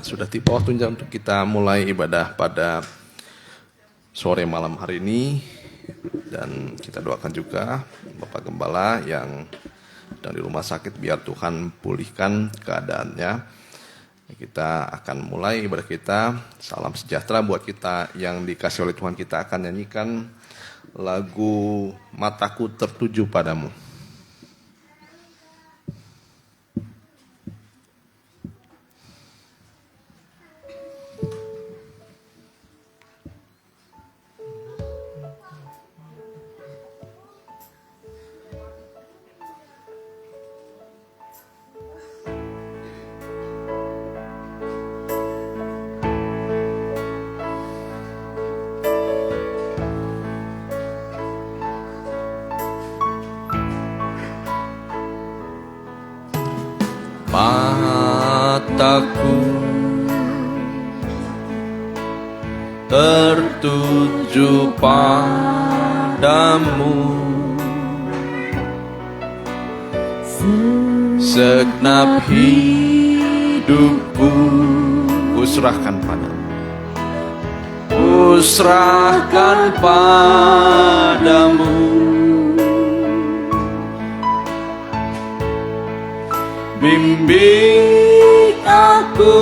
sudah tiba waktunya untuk kita mulai ibadah pada sore malam hari ini. Dan kita doakan juga Bapak Gembala yang sedang di rumah sakit, biar Tuhan pulihkan keadaannya. Kita akan mulai ibadah kita. Salam sejahtera buat kita yang dikasih oleh Tuhan. Kita akan nyanyikan lagu Mataku Tertuju Padamu. Mataku tertuju padamu, segenap hidupku kuserahkan padamu, kuserahkan padamu. Bimbing aku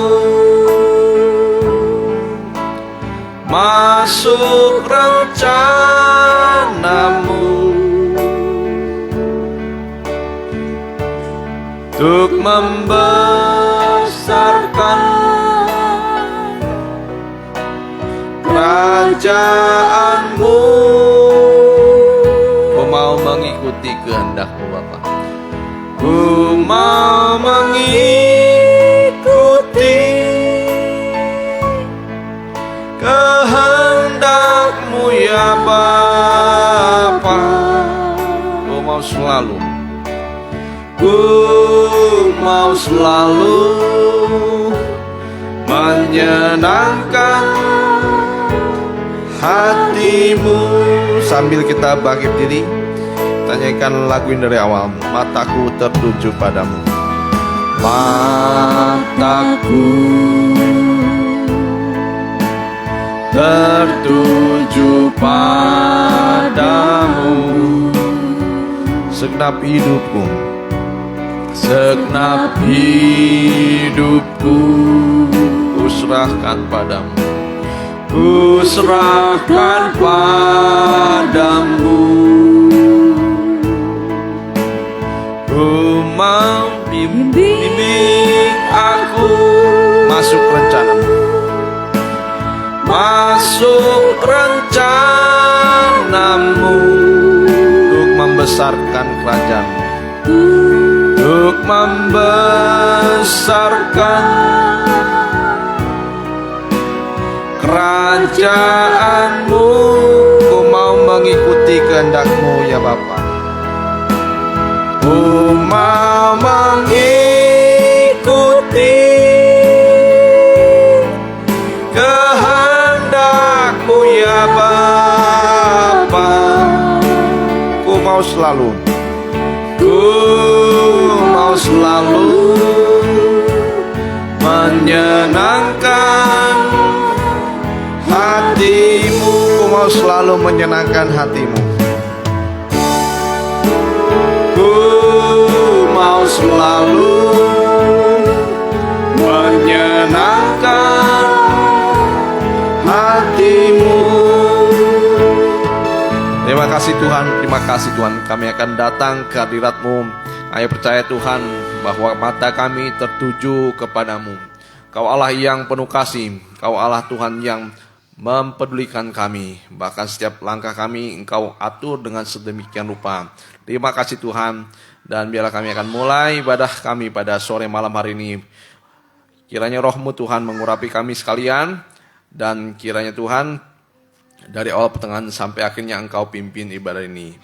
masuk rencanamu, untuk membesarkan kerajaanmu. Ku mau mengikuti kehendak-Mu, Bapa. Ku mau mengikuti kehendak-Mu ya Bapa. Ku mau selalu menyenangkan hati-Mu. Sambil kita bangkit diri, tanyakan lagu ini dari awal. Mataku tertuju padamu. Mataku tertuju padamu, segenap hidupku, segenap hidupku kuserahkan padamu, kuserahkan padamu. Ku mau bimbing aku masuk rencanamu, masuk rencanamu, untuk membesarkan kerajaanmu, untuk membesarkan kerajaanmu. Ku mau mengikuti kehendak-Mu ya Bapa. Ku mau mengikuti kehendak-Mu ya Bapa. Ku mau selalu menyenangkan hati-Mu. Ku mau selalu menyenangkan hati-Mu. Mau selalu menyenangkan hati-Mu. Terima kasih Tuhan, kami akan datang ke hadirat-Mu. Kami percaya Tuhan bahwa mata kami tertuju kepadamu. Kau Allah yang penuh kasih, Kau Allah Tuhan yang mempedulikan kami. Bahkan setiap langkah kami Engkau atur dengan sedemikian rupa. Terima kasih Tuhan. Dan biarlah kami akan mulai ibadah kami pada sore malam hari ini. Kiranya Roh-Mu Tuhan mengurapi kami sekalian. Dan kiranya Tuhan dari awal pertengahan sampai akhirnya Engkau pimpin ibadah ini.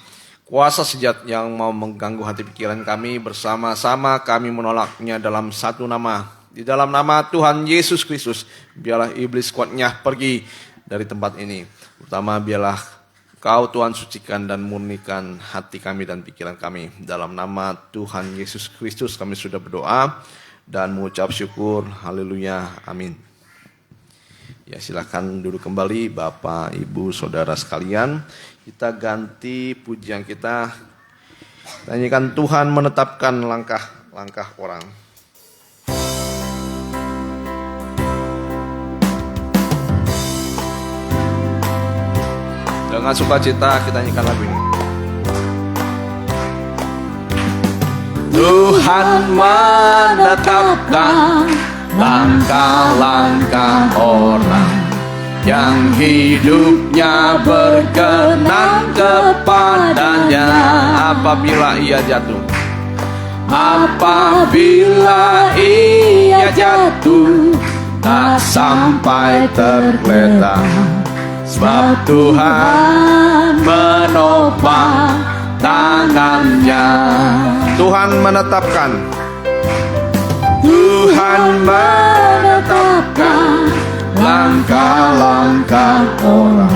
Kuasa sejat yang mau mengganggu hati pikiran kami, bersama-sama kami menolaknya dalam satu nama. Di dalam nama Tuhan Yesus Kristus, biarlah iblis kuatnya pergi dari tempat ini. Pertama, biarlah Kau Tuhan sucikan dan murnikan hati kami dan pikiran kami. Dalam nama Tuhan Yesus Kristus kami sudah berdoa dan mengucap syukur. Haleluya, amin. Ya, silakan duduk kembali Bapak, Ibu, Saudara sekalian. Kita ganti pujian kita. Nyanyikan Tuhan menetapkan langkah-langkah orang. Dengan sukacita kita nyanyikan lagu ini. Tuhan menetapkan langkah-langkah orang yang hidupnya berkenan kepadanya. Apabila ia jatuh, apabila ia jatuh, tak sampai tergeletak, sebab Tuhan menopang tangannya. Tuhan menetapkan. Tuhan menetapkan langkah-langkah orang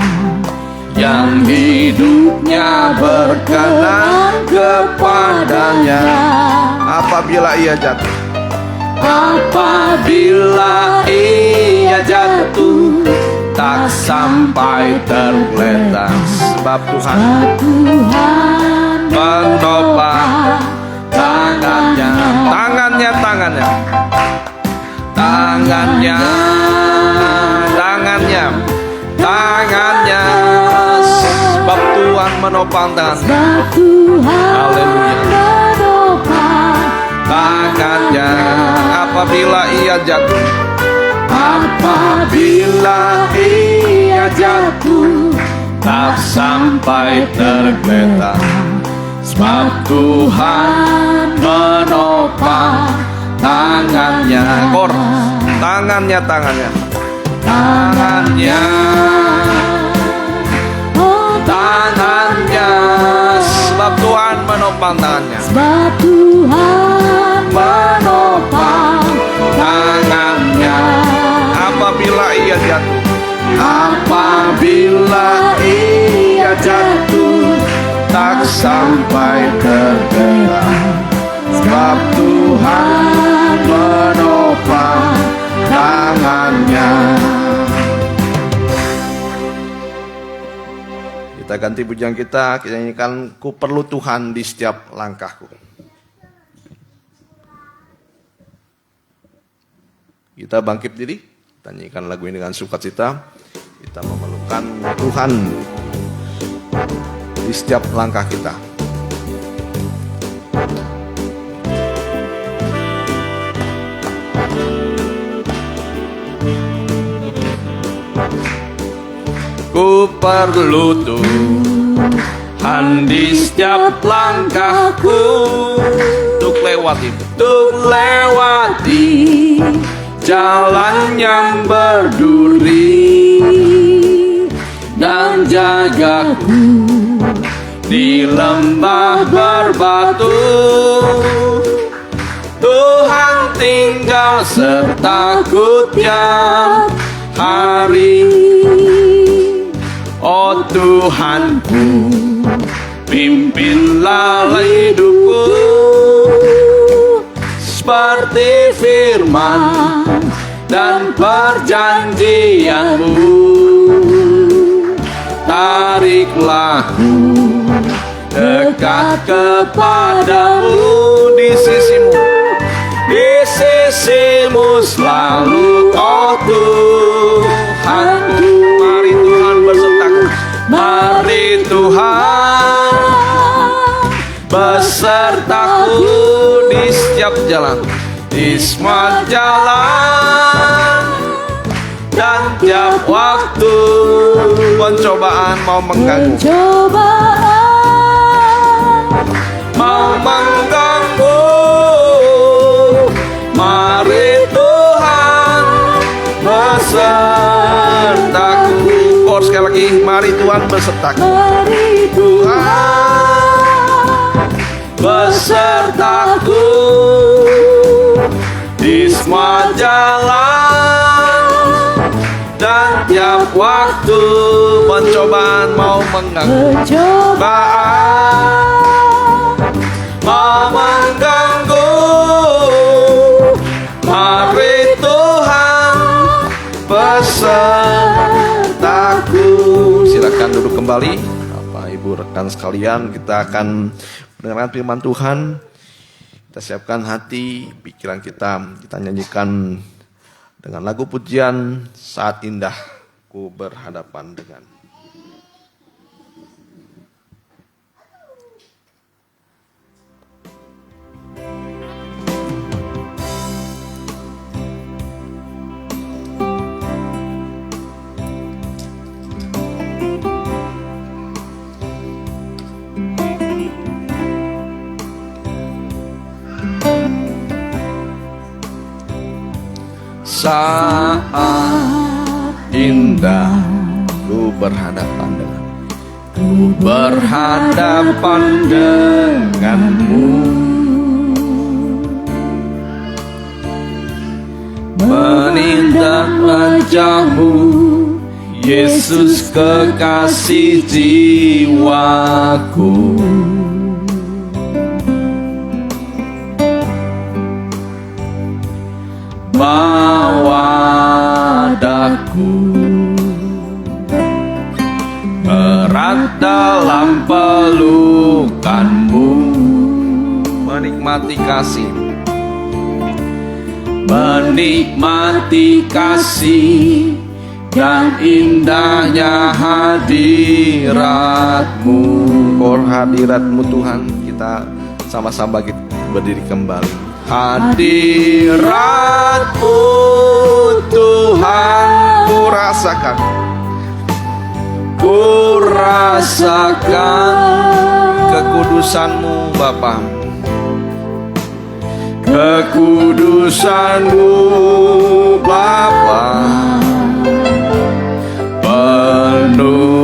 yang hidupnya berkenan kepadanya. Apabila ia jatuh, apabila ia jatuh, tak sampai tergeletak, sebab Tuhan menopang tangannya. Sebab Tuhan menopang tangannya. Haleluya. Tangannya. Apabila ia jatuh, apabila ia jatuh, tak sampai tergeletak, sebab Tuhan menopang tangannya. Tangannya. Sebab Tuhan menopang tangannya. Sebab Tuhan menopang tangannya. Apabila ia jatuh, tak sampai tergeletak, sebab Tuhan menopang tangannya. Kita ganti pujian kita nyanyikan Ku Perlu Tuhan di Setiap Langkahku. Kita bangkit diri, kita nyanyikan lagu ini dengan sukacita. Kita memerlukan Tuhan di setiap langkah kita. Ku perlu Tuhan di setiap langkahku, untuk lewati jalan yang berduri, dan jagaku di lembah berbatu. Tuhan tinggal sertaku tiap hari. Oh Tuhanku, pimpinlah hidupku seperti firman dan perjanjianmu. Tariklah ku dekat kepadamu, di sisimu selalu, oh Tuhanku. Mari Tuhan besertaku, mari Tuhan besertaku di setiap jalan, di semua jalan, dan tiap waktu pencobaan mau mengganggu, mari Tuhan besertaku. Sekali lagi, mari Tuhan besertaku. Mari Tuhan besertaku di semua jalan, dan tiap waktu pencobaan mau mengganggu, mau mengganggu, duduk kembali. Bapak Ibu rekan sekalian, kita akan mendengarkan firman Tuhan. Kita siapkan hati, pikiran kita nyanyikan dengan lagu pujian Saat Indah Ku Berhadapan Dengan. Saat indah ku berhadapan dengan, ku berhadapan denganmu, menindak wajahmu, Yesus kekasih jiwaku. Bawa daku erat dalam pelukanmu, menikmati kasih, menikmati kasih dan indahnya hadiratmu. Hadiratmu Tuhan, kita sama-sama berdiri kembali. Hadiratmu Tuhan, ku rasakan kekudusan-Mu Bapa, kekudusan-Mu Bapa, penuhiku.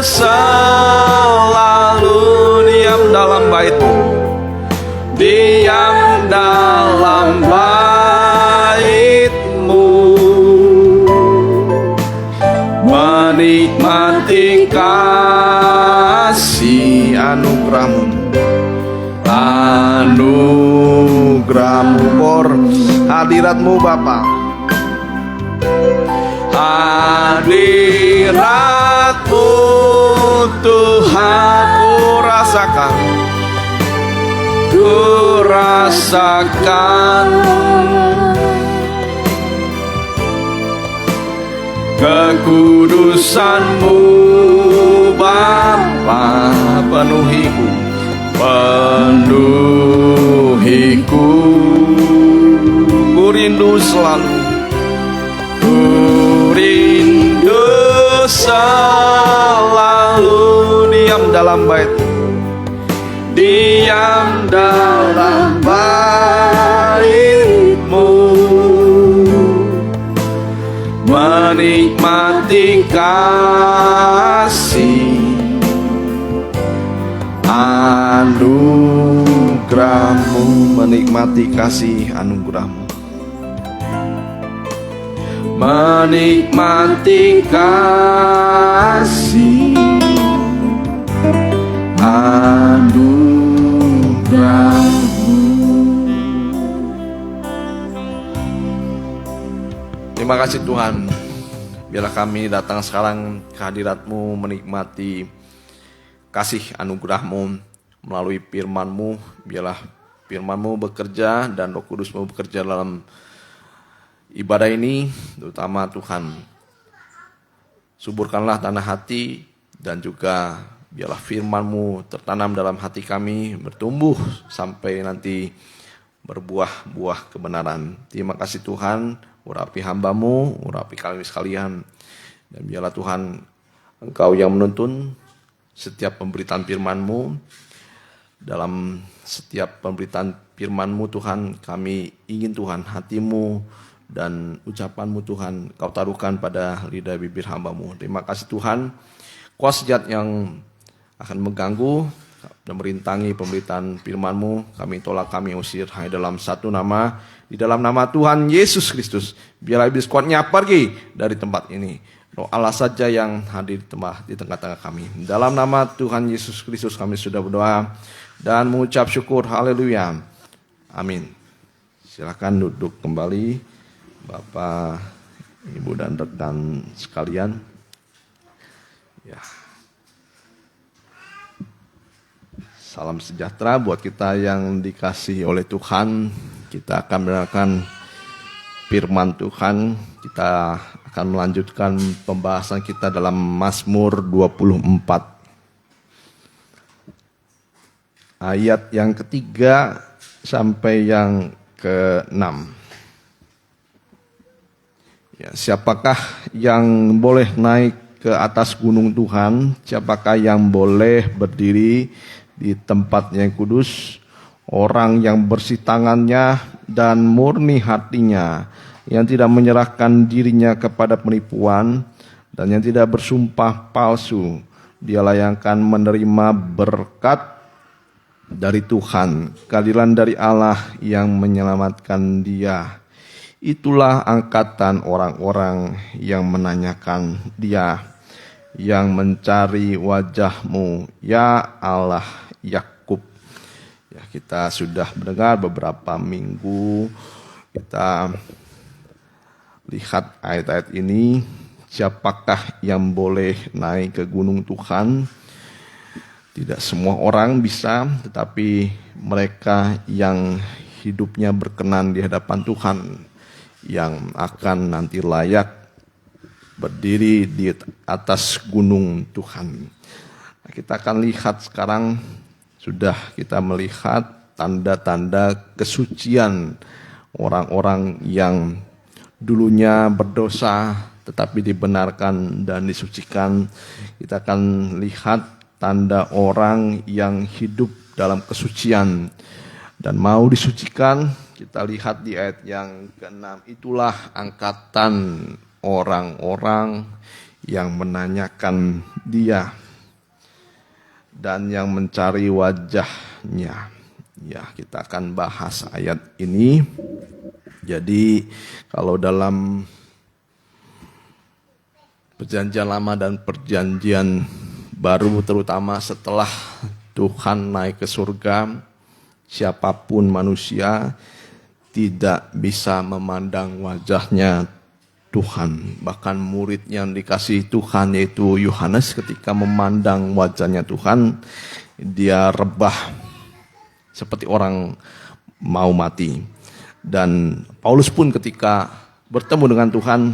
Selalu diam dalam bait-Mu, diam dalam bait-Mu, menikmati kasih anugerah-Mu, hadirat-Mu Bapa, hadirat-Mu Tuhan, ku rasakan kekudusan-Mu Bapa, penuhiku, ku rindu selalu, ku rindu selalu diam dalam bait-Mu, diam dalam bait-Mu, menikmati kasih anugerah-Mu, menikmati kasih anugerah-Mu, menikmati kasih anugerah-Mu. Terima kasih Tuhan, biarlah kami datang sekarang ke hadirat-Mu, menikmati kasih anugerah-Mu melalui firman-Mu. Biarlah firman-Mu bekerja dan Roh Kudus-Mu bekerja dalam ibadah ini, terutama Tuhan, suburkanlah tanah hati dan juga biarlah firman-Mu tertanam dalam hati kami, bertumbuh sampai nanti berbuah-buah kebenaran. Terima kasih Tuhan, urapi hamba-Mu, urapi kami sekalian, dan biarlah Tuhan Engkau yang menuntun setiap pemberitaan firman-Mu. Dalam setiap pemberitaan firman-Mu Tuhan, kami ingin Tuhan hati-Mu dan ucapan-Mu Tuhan Kau taruhkan pada lidah bibir hamba-Mu. Terima kasih Tuhan, kuasa jahat yang akan mengganggu dan merintangi pemberitaan firman-Mu, kami tolak, kami usir hanya dalam satu nama, di dalam nama Tuhan Yesus Kristus. Biarlah iblis kuatnya pergi dari tempat ini. Roh Allah saja yang hadir di tengah-tengah kami. Dalam nama Tuhan Yesus Kristus kami sudah berdoa dan mengucap syukur. Haleluya. Amin. Silakan duduk kembali, Bapak, Ibu dan rekan sekalian. Ya. Salam sejahtera buat kita yang dikasihi oleh Tuhan. Kita akan mendengarkan firman Tuhan. Kita akan melanjutkan pembahasan kita dalam Mazmur 24. Ayat yang ketiga sampai yang ke-6. Ya, siapakah yang boleh naik ke atas gunung Tuhan? Siapakah yang boleh berdiri di tempatnya yang kudus? Orang yang bersih tangannya dan murni hatinya, yang tidak menyerahkan dirinya kepada penipuan dan yang tidak bersumpah palsu. Dialah yang akan menerima berkat dari Tuhan, keadilan dari Allah yang menyelamatkan dia. Itulah angkatan orang-orang yang menanyakan dia, yang mencari wajah-Mu, ya Allah Yakub. Ya, kita sudah mendengar beberapa minggu, kita lihat ayat-ayat ini. Siapakah yang boleh naik ke gunung Tuhan? Tidak semua orang bisa, tetapi mereka yang hidupnya berkenan di hadapan Tuhan, yang akan nanti layak berdiri di atas gunung Tuhan. Kita akan lihat sekarang, sudah kita melihat tanda-tanda kesucian orang-orang yang dulunya berdosa tetapi dibenarkan dan disucikan. Kita akan lihat tanda orang yang hidup dalam kesucian dan mau disucikan. Kita lihat di ayat yang ke-6. Itulah angkatan orang-orang yang menanyakan dia dan yang mencari wajahnya. Ya, kita akan bahas ayat ini. Jadi kalau dalam Perjanjian Lama dan Perjanjian Baru, terutama setelah Tuhan naik ke surga, siapapun manusia tidak bisa memandang wajahnya Tuhan. Bahkan murid yang dikasihi Tuhan yaitu Yohanes, ketika memandang wajahnya Tuhan, dia rebah seperti orang mau mati. Dan Paulus pun ketika bertemu dengan Tuhan,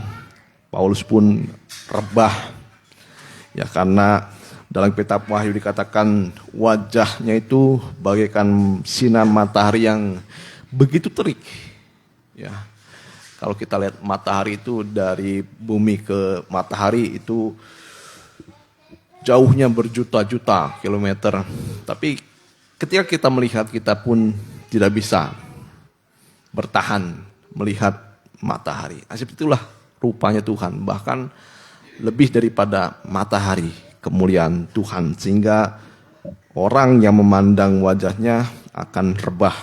Paulus pun rebah. Ya, karena dalam kitab Wahyu dikatakan wajahnya itu bagaikan sinar matahari yang begitu terik. Ya, kalau kita lihat matahari itu dari bumi ke matahari itu jauhnya berjuta-juta kilometer. Tapi ketika kita melihat, kita pun tidak bisa bertahan melihat matahari. Seperti itulah rupanya Tuhan, bahkan lebih daripada matahari kemuliaan Tuhan, sehingga orang yang memandang wajahnya akan rebah.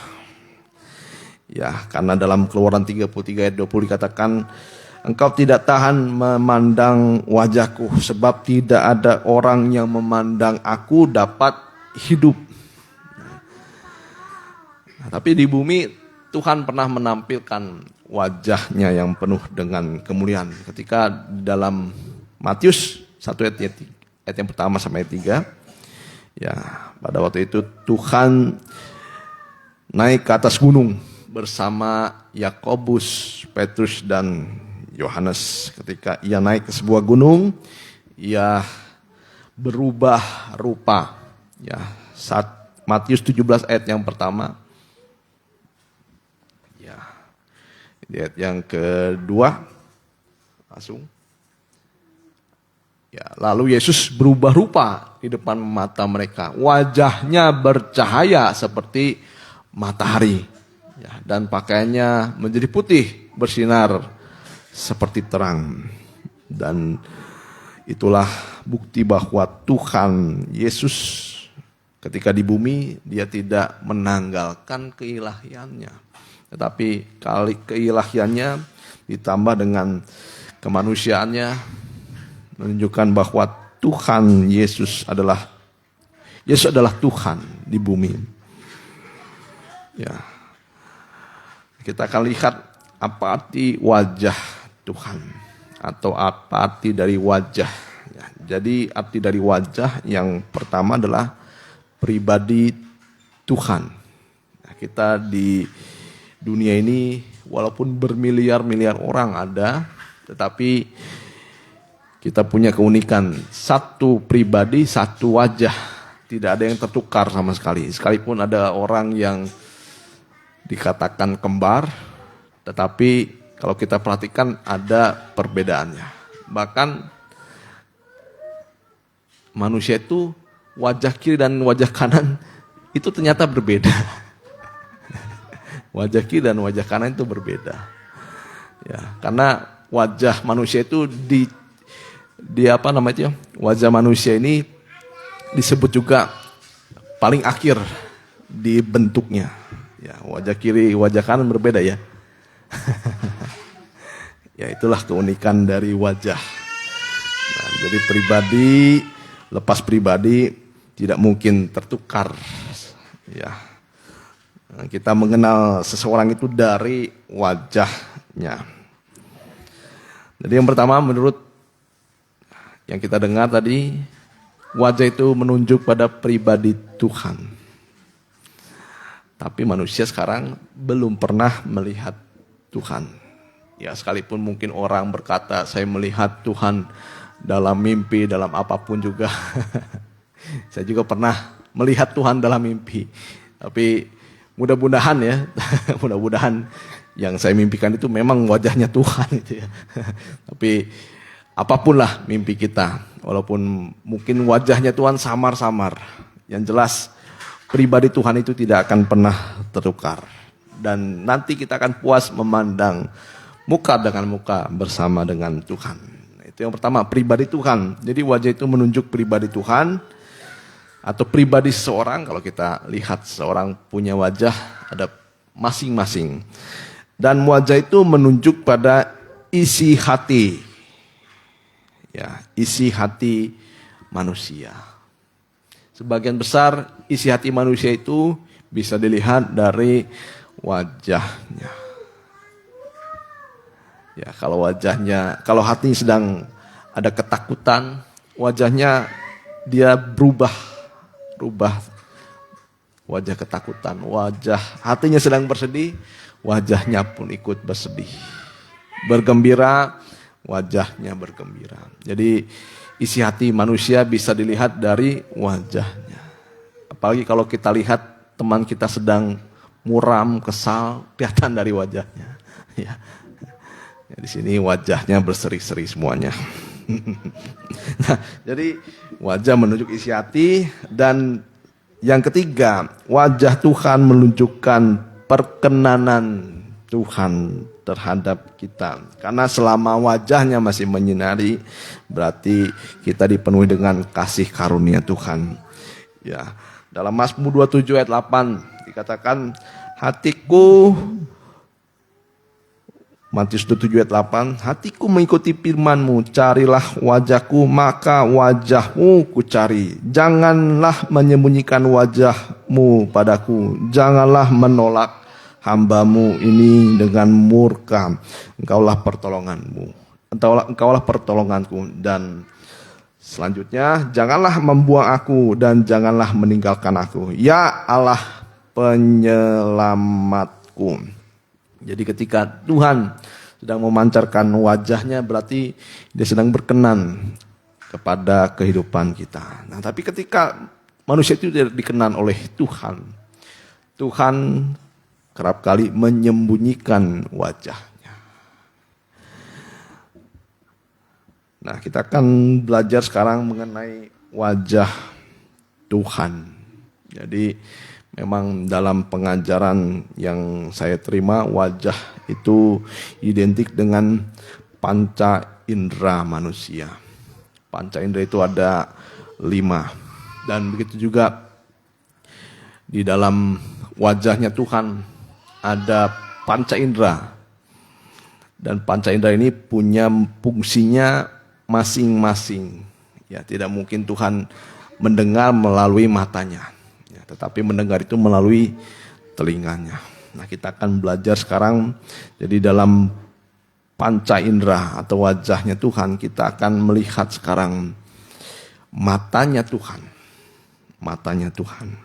Ya, karena dalam Keluaran 33 ayat 20 dikatakan, engkau tidak tahan memandang wajahku, sebab tidak ada orang yang memandang aku dapat hidup. Nah, tapi di bumi Tuhan pernah menampilkan wajahnya yang penuh dengan kemuliaan. Ketika dalam Matius 1 ayat yang pertama sampai 3, ya, pada waktu itu Tuhan naik ke atas gunung bersama Yakobus, Petrus dan Yohanes. Ketika ia naik ke sebuah gunung, ia berubah rupa. Ya, saat Matius 17 ayat yang pertama. Ya, ayat yang kedua langsung. Ya, lalu Yesus berubah rupa di depan mata mereka. Wajahnya bercahaya seperti matahari. Ya, dan pakaiannya menjadi putih, bersinar seperti terang. Dan itulah bukti bahwa Tuhan Yesus ketika di bumi, dia tidak menanggalkan keilahiannya. Tetapi kali keilahiannya ditambah dengan kemanusiaannya, menunjukkan bahwa Tuhan Yesus adalah Tuhan di bumi. Ya. Kita akan lihat apa arti wajah Tuhan atau apa arti dari wajah. Ya, jadi arti dari wajah yang pertama adalah pribadi Tuhan. Nah, kita di dunia ini walaupun bermiliar-miliar orang ada, tetapi kita punya keunikan satu pribadi, satu wajah. Tidak ada yang tertukar sama sekali. Sekalipun ada orang yang dikatakan kembar, tetapi kalau kita perhatikan ada perbedaannya. Bahkan manusia itu wajah kiri dan wajah kanan itu ternyata berbeda. Wajah kiri dan wajah kanan itu berbeda. Ya, karena wajah manusia itu wajah manusia ini disebut juga paling akhir di bentuknya. Ya, wajah kiri, wajah kanan berbeda ya. Ya, itulah keunikan dari wajah. Nah, jadi pribadi, lepas pribadi tidak mungkin tertukar. Ya. Nah, kita mengenal seseorang itu dari wajahnya. Jadi yang pertama menurut yang kita dengar tadi, wajah itu menunjuk pada pribadi Tuhan. Tapi manusia sekarang belum pernah melihat Tuhan. Ya, sekalipun mungkin orang berkata saya melihat Tuhan dalam mimpi, dalam apapun juga. Saya juga pernah melihat Tuhan dalam mimpi. Tapi mudah-mudahan ya, mudah-mudahan yang saya mimpikan itu memang wajahnya Tuhan itu ya. Tapi apapun lah mimpi kita, walaupun mungkin wajahnya Tuhan samar-samar, yang jelas pribadi Tuhan itu tidak akan pernah tertukar. Dan nanti kita akan puas memandang muka dengan muka bersama dengan Tuhan. Itu yang pertama, pribadi Tuhan. Jadi wajah itu menunjuk pribadi Tuhan atau pribadi seseorang. Kalau kita lihat seorang punya wajah ada masing-masing. Dan wajah itu menunjuk pada isi hati. Ya, isi hati manusia. Sebagian besar isi hati manusia itu bisa dilihat dari wajahnya. Ya, kalau wajahnya, kalau hatinya sedang ada ketakutan, wajahnya dia berubah wajah ketakutan, wajah hatinya sedang bersedih, wajahnya pun ikut bersedih. Bergembira, wajahnya bergembira. Jadi isi hati manusia bisa dilihat dari wajahnya. Apalagi kalau kita lihat teman kita sedang muram, kesal, kelihatan dari wajahnya. Ya. Ya, di sini wajahnya berseri-seri semuanya. Nah, jadi wajah menunjuk isi hati. Dan yang ketiga, wajah Tuhan menunjukkan perkenanan Tuhan terhadap kita. Karena selama wajahnya masih menyinari, berarti kita dipenuhi dengan kasih karunia Tuhan. Ya, dalam Mazmur 27 ayat 8 dikatakan, hatiku, Matius 27 ayat 8, hatiku mengikuti firman-Mu, carilah wajahku, maka wajah-Mu ku cari. Janganlah menyembunyikan wajah-Mu padaku, janganlah menolak hamba-Mu ini dengan murka. Engkaulah pertolongan-Mu, engkaulah pertolonganku. Dan selanjutnya, janganlah membuang aku dan janganlah meninggalkan aku, ya Allah penyelamatku. Jadi ketika Tuhan sedang memancarkan wajahnya, berarti dia sedang berkenan kepada kehidupan kita. Nah, tapi ketika manusia itu tidak dikenal oleh Tuhan, Tuhan kerap kali menyembunyikan wajahnya. Nah, kita akan belajar sekarang mengenai wajah Tuhan. Jadi memang dalam pengajaran yang saya terima, wajah itu identik dengan panca indera manusia. Panca indera itu ada 5. Dan begitu juga di dalam wajahnya Tuhan ada panca indera. Dan panca indera ini punya fungsinya masing-masing. Ya, tidak mungkin Tuhan mendengar melalui matanya. Tetapi mendengar itu melalui telinganya. Nah, kita akan belajar sekarang. Jadi dalam panca indera atau wajahnya Tuhan, kita akan melihat sekarang matanya Tuhan. Matanya Tuhan.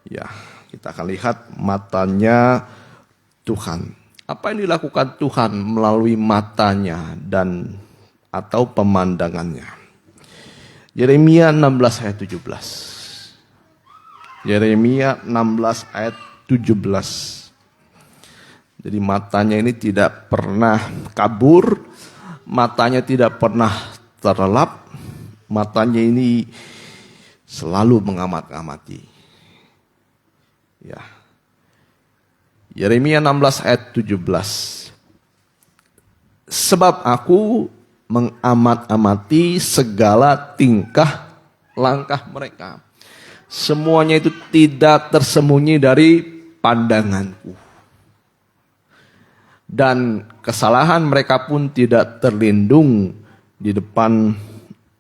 Ya, kita akan lihat matanya Tuhan. Apa yang dilakukan Tuhan melalui matanya dan atau pemandangannya. Yeremia 16 ayat 17. Yeremia 16 ayat 17. Jadi matanya ini tidak pernah kabur, matanya tidak pernah terlelap, matanya ini selalu mengamat-amati. Ya. Yeremia 16 ayat 17. Sebab aku mengamat-amati segala tingkah langkah mereka. Semuanya itu tidak tersembunyi dari pandanganku. Dan kesalahan mereka pun tidak terlindung di depan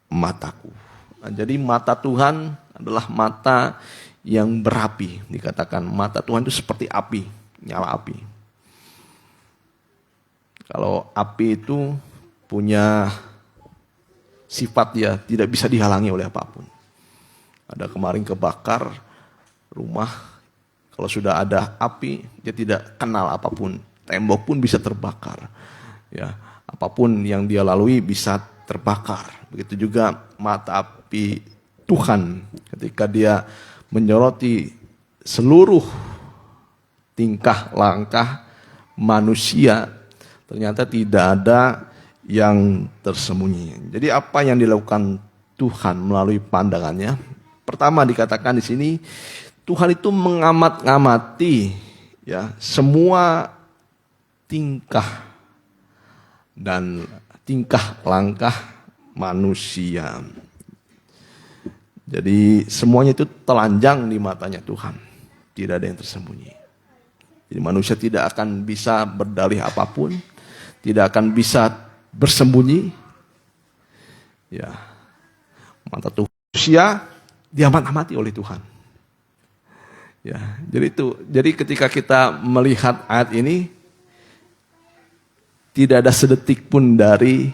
mataku. Nah, jadi mata Tuhan adalah mata yang berapi. Dikatakan mata Tuhan itu seperti api, nyala api. Kalau api itu punya sifat dia tidak bisa dihalangi oleh apapun. Ada kemarin kebakar rumah, kalau sudah ada api dia tidak kenal apapun. Tembok pun bisa terbakar. Ya, apapun yang dia lalui bisa terbakar. Begitu juga mata api Tuhan ketika dia menyoroti seluruh tingkah langkah manusia, ternyata tidak ada yang tersembunyi. Jadi apa yang dilakukan Tuhan melalui pandangannya? Pertama dikatakan di sini Tuhan itu mengamat-ngamati ya semua tingkah dan tingkah langkah manusia. Jadi semuanya itu telanjang di matanya Tuhan. Tidak ada yang tersembunyi. Jadi manusia tidak akan bisa berdalih apapun, tidak akan bisa bersembunyi. Ya. Mata Tuhan manusia diamat-amati oleh Tuhan. Ya, jadi ketika kita melihat ayat ini, tidak ada sedetik pun dari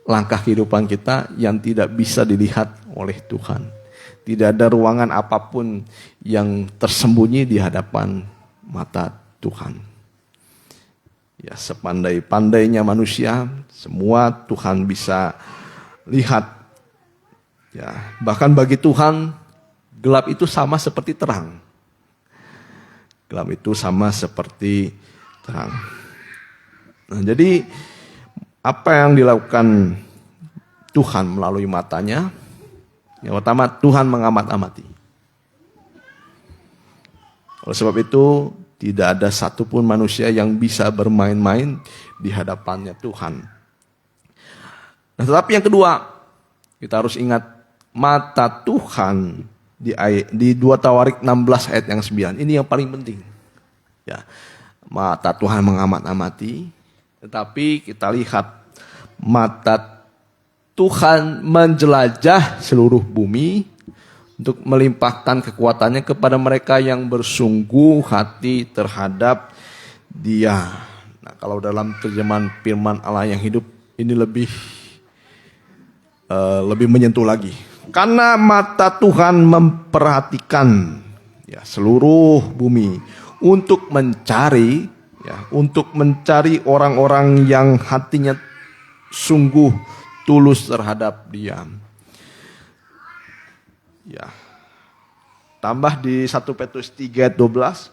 langkah kehidupan kita yang tidak bisa dilihat oleh Tuhan. Tidak ada ruangan apapun yang tersembunyi di hadapan mata Tuhan. Ya, sepandai-pandainya manusia, semua Tuhan bisa lihat. Ya, bahkan bagi Tuhan, gelap itu sama seperti terang. Gelap itu sama seperti terang. Nah, jadi apa yang dilakukan Tuhan melalui matanya? Yang pertama, Tuhan mengamat-amati. Oleh sebab itu, tidak ada satupun manusia yang bisa bermain-main di hadapannya Tuhan. Nah, tetapi yang kedua, kita harus ingat mata Tuhan di 2 Tawarik 16 ayat yang 9. Ini yang paling penting. Ya, mata Tuhan mengamat-amati. Tetapi kita lihat mata Tuhan menjelajah seluruh bumi untuk melimpahkan kekuatannya kepada mereka yang bersungguh hati terhadap Dia. Nah, kalau dalam terjemahan firman Allah yang hidup ini lebih menyentuh lagi. Karena mata Tuhan memperhatikan ya, seluruh bumi untuk mencari orang-orang yang hatinya sungguh tulus terhadap Dia. Ya. Tambah di 1 Petrus 3 ayat 12.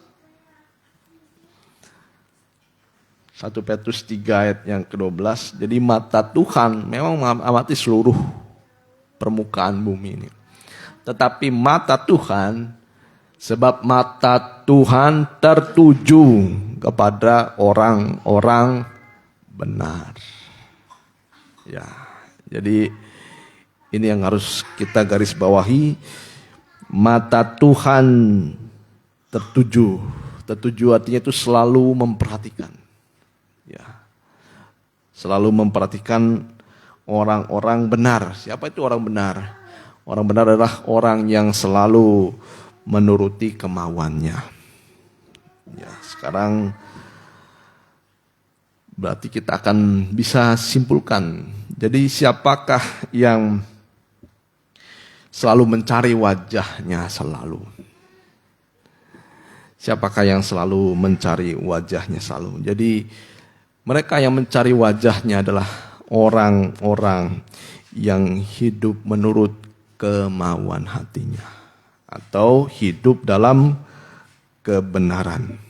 1 Petrus 3 ayat yang ke-12. Jadi mata Tuhan memang mengamati seluruh permukaan bumi ini. Tetapi mata Tuhan, sebab mata Tuhan tertuju kepada orang-orang benar. Ya, jadi ini yang harus kita garis bawahi. Mata Tuhan tertuju. Tertuju artinya itu selalu memperhatikan. Ya, selalu memperhatikan orang-orang benar. Siapa itu orang benar? Orang benar adalah orang yang selalu menuruti kemauannya. Ya, sekarang berarti kita akan bisa simpulkan. Jadi siapakah yang selalu mencari wajahnya selalu? Siapakah yang selalu mencari wajahnya selalu? Jadi mereka yang mencari wajahnya adalah orang-orang yang hidup menurut kemauan hatinya. Atau hidup dalam kebenaran.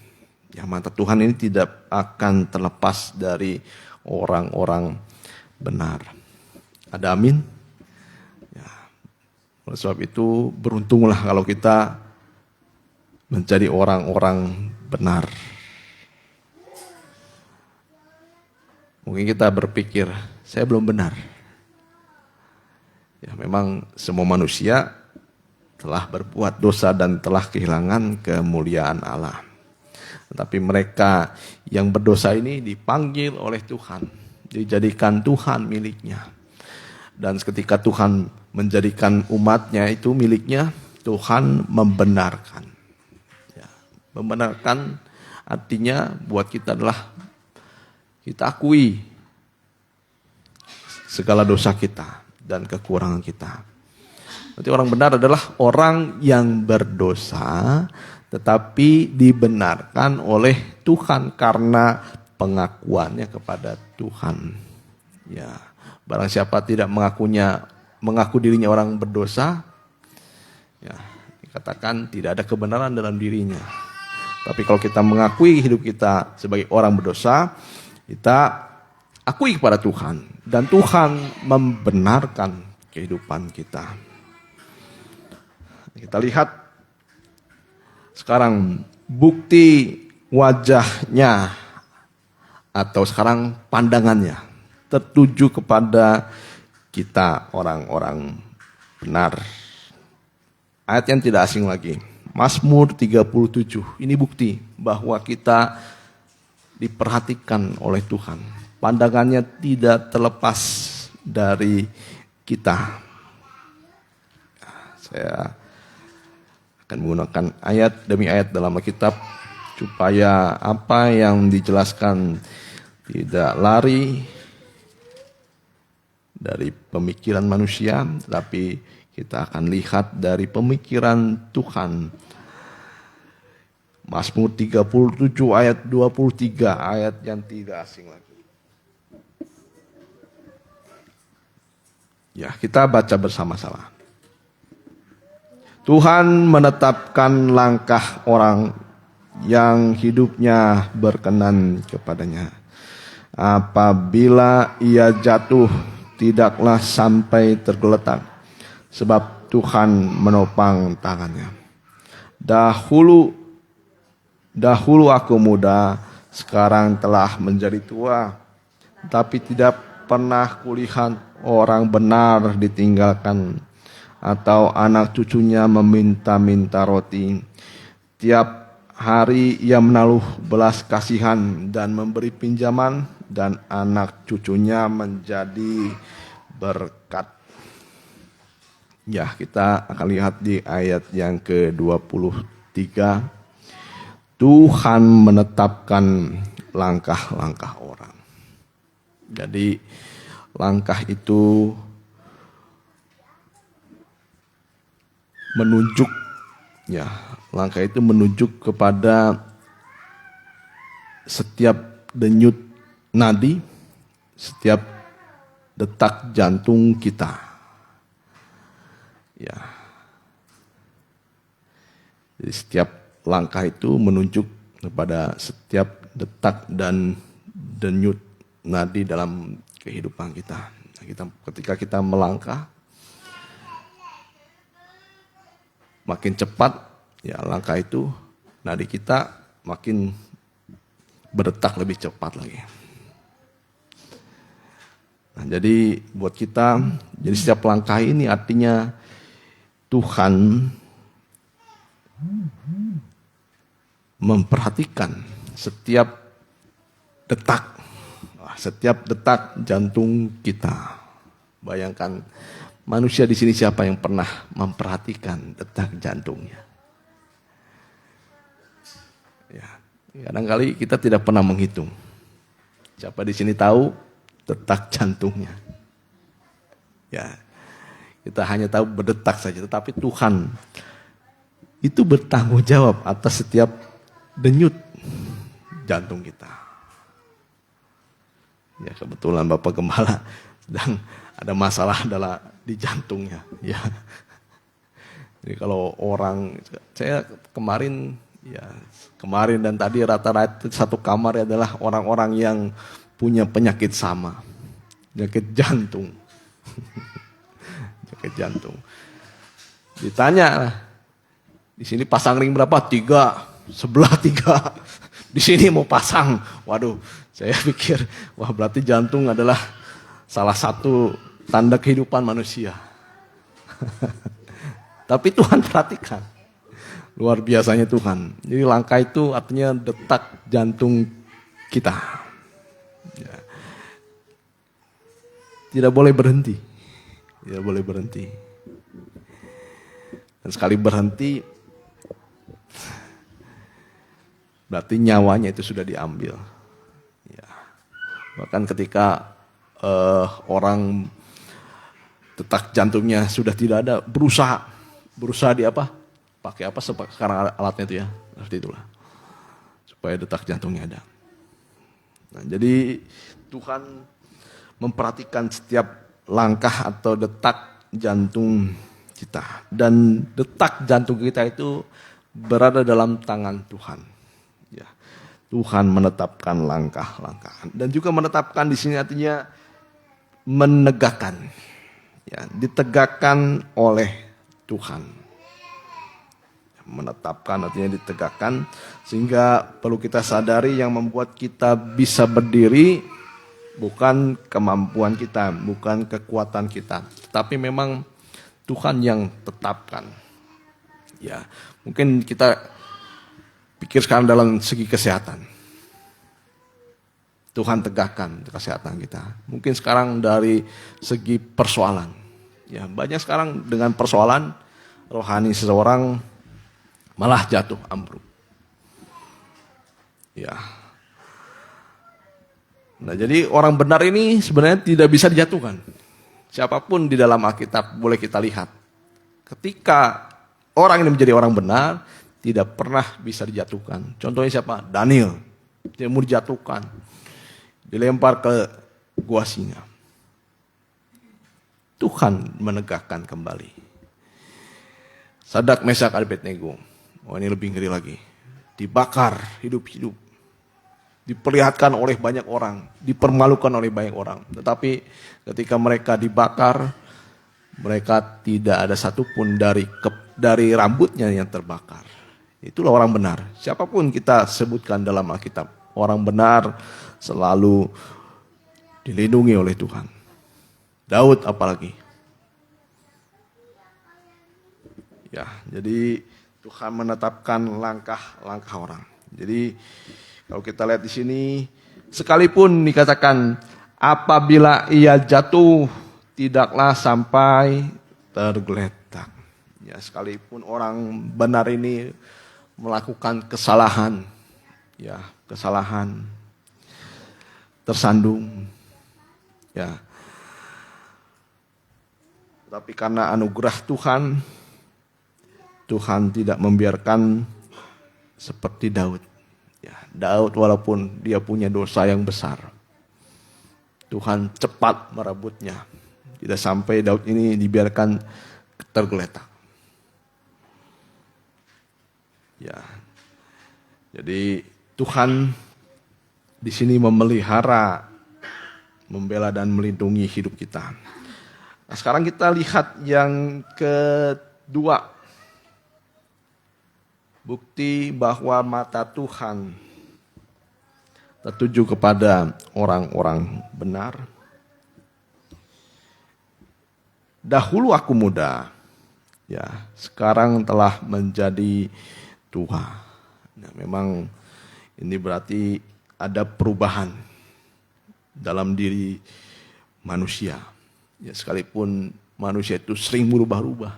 Ya, mata Tuhan ini tidak akan terlepas dari orang-orang benar. Ada amin? Ya. Oleh sebab itu beruntunglah kalau kita menjadi orang-orang benar. Mungkin kita berpikir, saya belum benar. Ya, memang semua manusia telah berbuat dosa dan telah kehilangan kemuliaan Allah. Tetapi mereka yang berdosa ini dipanggil oleh Tuhan, dijadikan Tuhan miliknya. Dan ketika Tuhan menjadikan umatnya itu miliknya, Tuhan membenarkan. Ya, membenarkan artinya buat kita adalah kita akui segala dosa kita dan kekurangan kita. Berarti orang benar adalah orang yang berdosa tetapi dibenarkan oleh Tuhan karena pengakuannya kepada Tuhan. Ya, barang siapa tidak mengaku dirinya orang berdosa, ya, dikatakan tidak ada kebenaran dalam dirinya. Tapi kalau kita mengakui hidup kita sebagai orang berdosa, kita akui kepada Tuhan dan Tuhan membenarkan kehidupan kita. Kita lihat sekarang bukti wajahnya atau sekarang pandangannya tertuju kepada kita orang-orang benar. Ayat yang tidak asing lagi. Mazmur 37. Ini bukti bahwa kita diperhatikan oleh Tuhan. Pandangannya tidak terlepas dari kita. Saya akan menggunakan ayat demi ayat dalam Alkitab supaya apa yang dijelaskan tidak lari dari pemikiran manusia, tetapi kita akan lihat dari pemikiran Tuhan. Mazmur 37 ayat 23, ayat yang tidak asing lagi. Ya, kita baca bersama-sama. Tuhan menetapkan langkah orang yang hidupnya berkenan kepadanya. Apabila ia jatuh, tidaklah sampai tergeletak, sebab Tuhan menopang tangannya. Dahulu aku muda, sekarang telah menjadi tua, tapi tidak pernah kulihat orang benar ditinggalkan, atau anak cucunya meminta-minta roti. Tiap hari ia menaruh belas kasihan dan memberi pinjaman, dan anak cucunya menjadi berkat. Ya, kita akan lihat di ayat yang ke-23. Tuhan menetapkan langkah-langkah orang. Jadi langkah itu menunjuk, ya, langkah itu menunjuk kepada setiap denyut nadi, setiap detak jantung kita. Ya. Jadi setiap langkah itu menunjuk kepada setiap detak dan denyut nadi dalam kehidupan kita. Ketika kita melangkah, makin cepat ya langkah itu, nadi kita makin berdetak lebih cepat lagi. Nah, jadi buat kita, jadi setiap langkah ini artinya Tuhan memperhatikan setiap detak jantung kita. Bayangkan manusia di sini siapa yang pernah memperhatikan detak jantungnya? Ya, Kadang-kali kita tidak pernah menghitung. Siapa di sini tahu detak jantungnya? Ya, kita hanya tahu berdetak saja, tetapi Tuhan itu bertanggung jawab atas setiap denyut jantung kita. Ya, kebetulan Bapak Gembala sedang ada masalah adalah di jantungnya. Ya, jadi kalau orang, saya kemarin dan tadi rata-rata satu kamar adalah orang-orang yang punya penyakit sama, penyakit jantung. Penyakit jantung. Ditanya, di sini pasang ring berapa? 3, sebelah 3. Di sini mau pasang. Waduh, saya pikir, wah berarti jantung adalah salah satu tanda kehidupan manusia. Tapi Tuhan perhatikan. Luar biasanya Tuhan. Jadi langkah itu artinya detak jantung kita. Ya. Tidak boleh berhenti. Tidak boleh berhenti. Dan sekali berhenti, berarti nyawanya itu sudah diambil. Ya. Bahkan ketika orang detak jantungnya sudah tidak ada, berusaha di apa? Pakai apa sekarang alatnya itu ya, seperti itulah, supaya detak jantungnya ada. Nah, jadi Tuhan memperhatikan setiap langkah atau detak jantung kita, dan detak jantung kita itu berada dalam tangan Tuhan. Ya, Tuhan menetapkan langkah-langkah, dan juga menetapkan di sini artinya menegakkan, ya, ditegakkan oleh Tuhan. Menetapkan artinya ditegakkan, sehingga perlu kita sadari yang membuat kita bisa berdiri bukan kemampuan kita, bukan kekuatan kita, tetapi memang Tuhan yang tetapkan. Ya, mungkin kita pikir sekarang dalam segi kesehatan, Tuhan tegakkan kesehatan kita. Mungkin sekarang dari segi persoalan, ya banyak sekarang dengan persoalan rohani seseorang malah jatuh ambruk. Ya. Nah, jadi orang benar ini sebenarnya tidak bisa dijatuhkan. Siapapun di dalam Alkitab boleh kita lihat. Ketika orang ini menjadi orang benar, tidak pernah bisa dijatuhkan. Contohnya siapa? Daniel. Dia mau dijatuhkan. Dilempar ke gua singa. Tuhan menegakkan kembali. Sadrak, Mesak, Abednego. Oh, ini lebih ngeri lagi. Dibakar hidup-hidup. Diperlihatkan oleh banyak orang. Dipermalukan oleh banyak orang. Tetapi ketika mereka dibakar, mereka tidak ada satupun dari rambutnya yang terbakar. Itulah orang benar. Siapapun kita sebutkan dalam Alkitab, orang benar selalu dilindungi oleh Tuhan. Daud apalagi. Ya, jadi Tuhan menetapkan langkah-langkah orang. Jadi kalau kita lihat di sini, sekalipun dikatakan apabila ia jatuh tidaklah sampai tergeletak. Ya, sekalipun orang benar ini melakukan kesalahan, ya kesalahan, tersandung, ya. Tapi karena anugerah Tuhan, Tuhan tidak membiarkan seperti Daud. Ya, Daud walaupun dia punya dosa yang besar, Tuhan cepat merebutnya. Tidak sampai Daud ini dibiarkan tergeletak. Ya, jadi Tuhan di sini memelihara, membela dan melindungi hidup kita. Nah, sekarang kita lihat yang kedua. Bukti bahwa mata Tuhan tertuju kepada orang-orang benar. Dahulu aku muda, ya sekarang telah menjadi tua. Nah, memang ini berarti ada perubahan dalam diri manusia. Ya, sekalipun manusia itu sering berubah-ubah,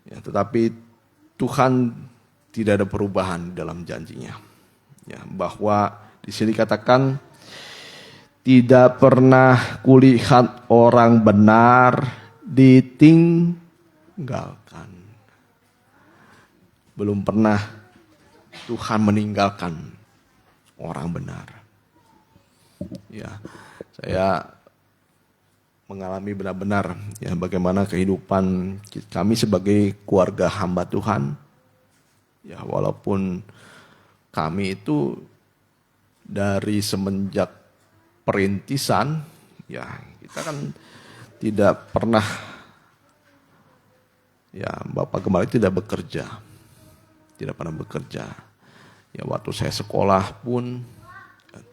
Ya, tetapi Tuhan tidak ada perubahan dalam janjinya. Ya, bahwa di sini katakan tidak pernah kulihat orang benar ditinggalkan. Belum pernah Tuhan meninggalkan orang benar. Ya, saya mengalami benar-benar ya bagaimana kehidupan kami sebagai keluarga hamba Tuhan. Ya, walaupun kami itu dari semenjak perintisan, ya kita kan tidak pernah, ya Bapak Gembala tidak bekerja, tidak pernah bekerja. Ya waktu saya sekolah pun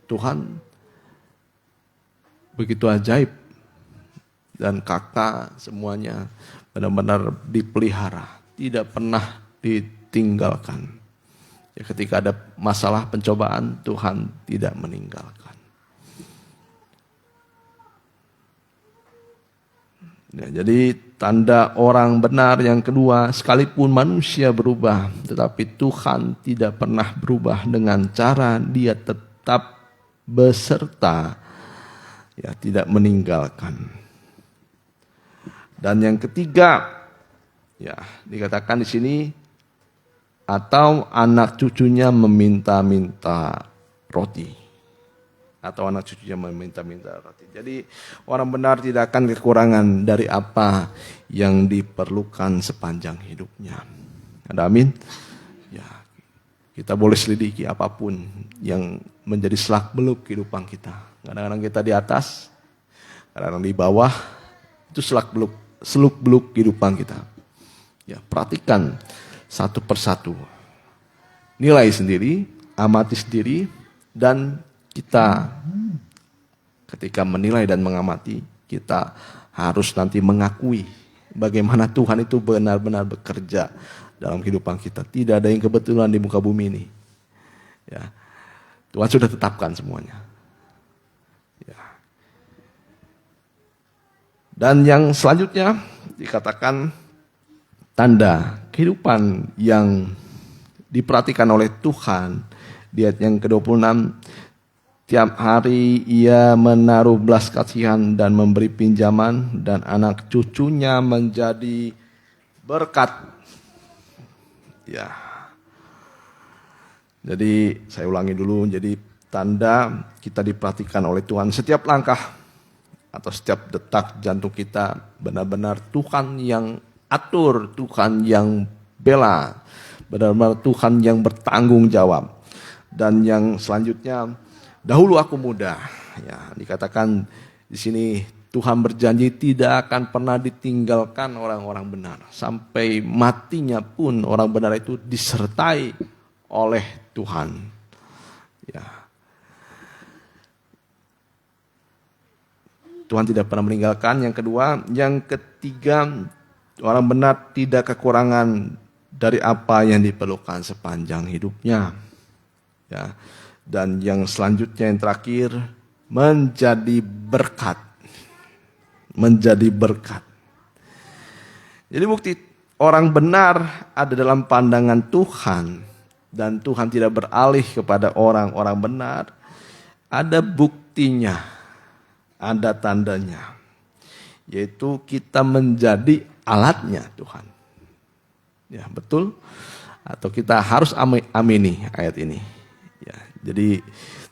Tuhan begitu ajaib. Dan kakak semuanya benar-benar dipelihara, tidak pernah ditinggalkan. Ya, ketika ada masalah pencobaan, Tuhan tidak meninggalkan. Ya, jadi tanda orang benar yang kedua, sekalipun manusia berubah, tetapi Tuhan tidak pernah berubah dengan cara dia tetap beserta, ya tidak meninggalkan. Dan yang ketiga, ya dikatakan di sini, atau anak cucunya meminta-minta roti. Atau anak cucunya meminta-minta roti. Jadi orang benar tidak akan kekurangan dari apa yang diperlukan sepanjang hidupnya. Ada amin? Ya, kita boleh selidiki apapun yang menjadi selak-beluk kehidupan kita. Kadang-kadang kita di atas, kadang-kadang di bawah, itu seluk-beluk kehidupan kita. Ya, perhatikan satu persatu. Nilai sendiri, amati sendiri, dan kita ketika menilai dan mengamati, kita harus nanti mengakui bagaimana Tuhan itu benar-benar bekerja dalam kehidupan kita. Tidak ada yang kebetulan di muka bumi ini. Ya, Tuhan sudah tetapkan semuanya. Dan yang selanjutnya dikatakan tanda kehidupan yang diperhatikan oleh Tuhan di ayat yang ke-26. Tiap hari ia menaruh belas kasihan dan memberi pinjaman dan anak cucunya menjadi berkat. Ya. Jadi saya ulangi dulu, jadi tanda kita diperhatikan oleh Tuhan setiap langkah atau setiap detak jantung kita, benar-benar Tuhan yang atur, Tuhan yang bela, benar-benar Tuhan yang bertanggung jawab. Dan yang selanjutnya, dahulu aku muda, ya dikatakan di sini Tuhan berjanji tidak akan pernah ditinggalkan orang-orang benar, sampai matinya pun orang benar itu disertai oleh Tuhan. Ya. Tuhan tidak pernah meninggalkan. Yang kedua, yang ketiga, orang benar tidak kekurangan dari apa yang diperlukan sepanjang hidupnya. Ya. Dan yang selanjutnya yang terakhir, menjadi berkat. Menjadi berkat. Jadi bukti orang benar ada dalam pandangan Tuhan dan Tuhan tidak beralih kepada orang-orang benar. Ada buktinya. Ada tandanya, yaitu kita menjadi alatnya Tuhan. Ya betul, atau kita harus amini ayat ini. Ya, jadi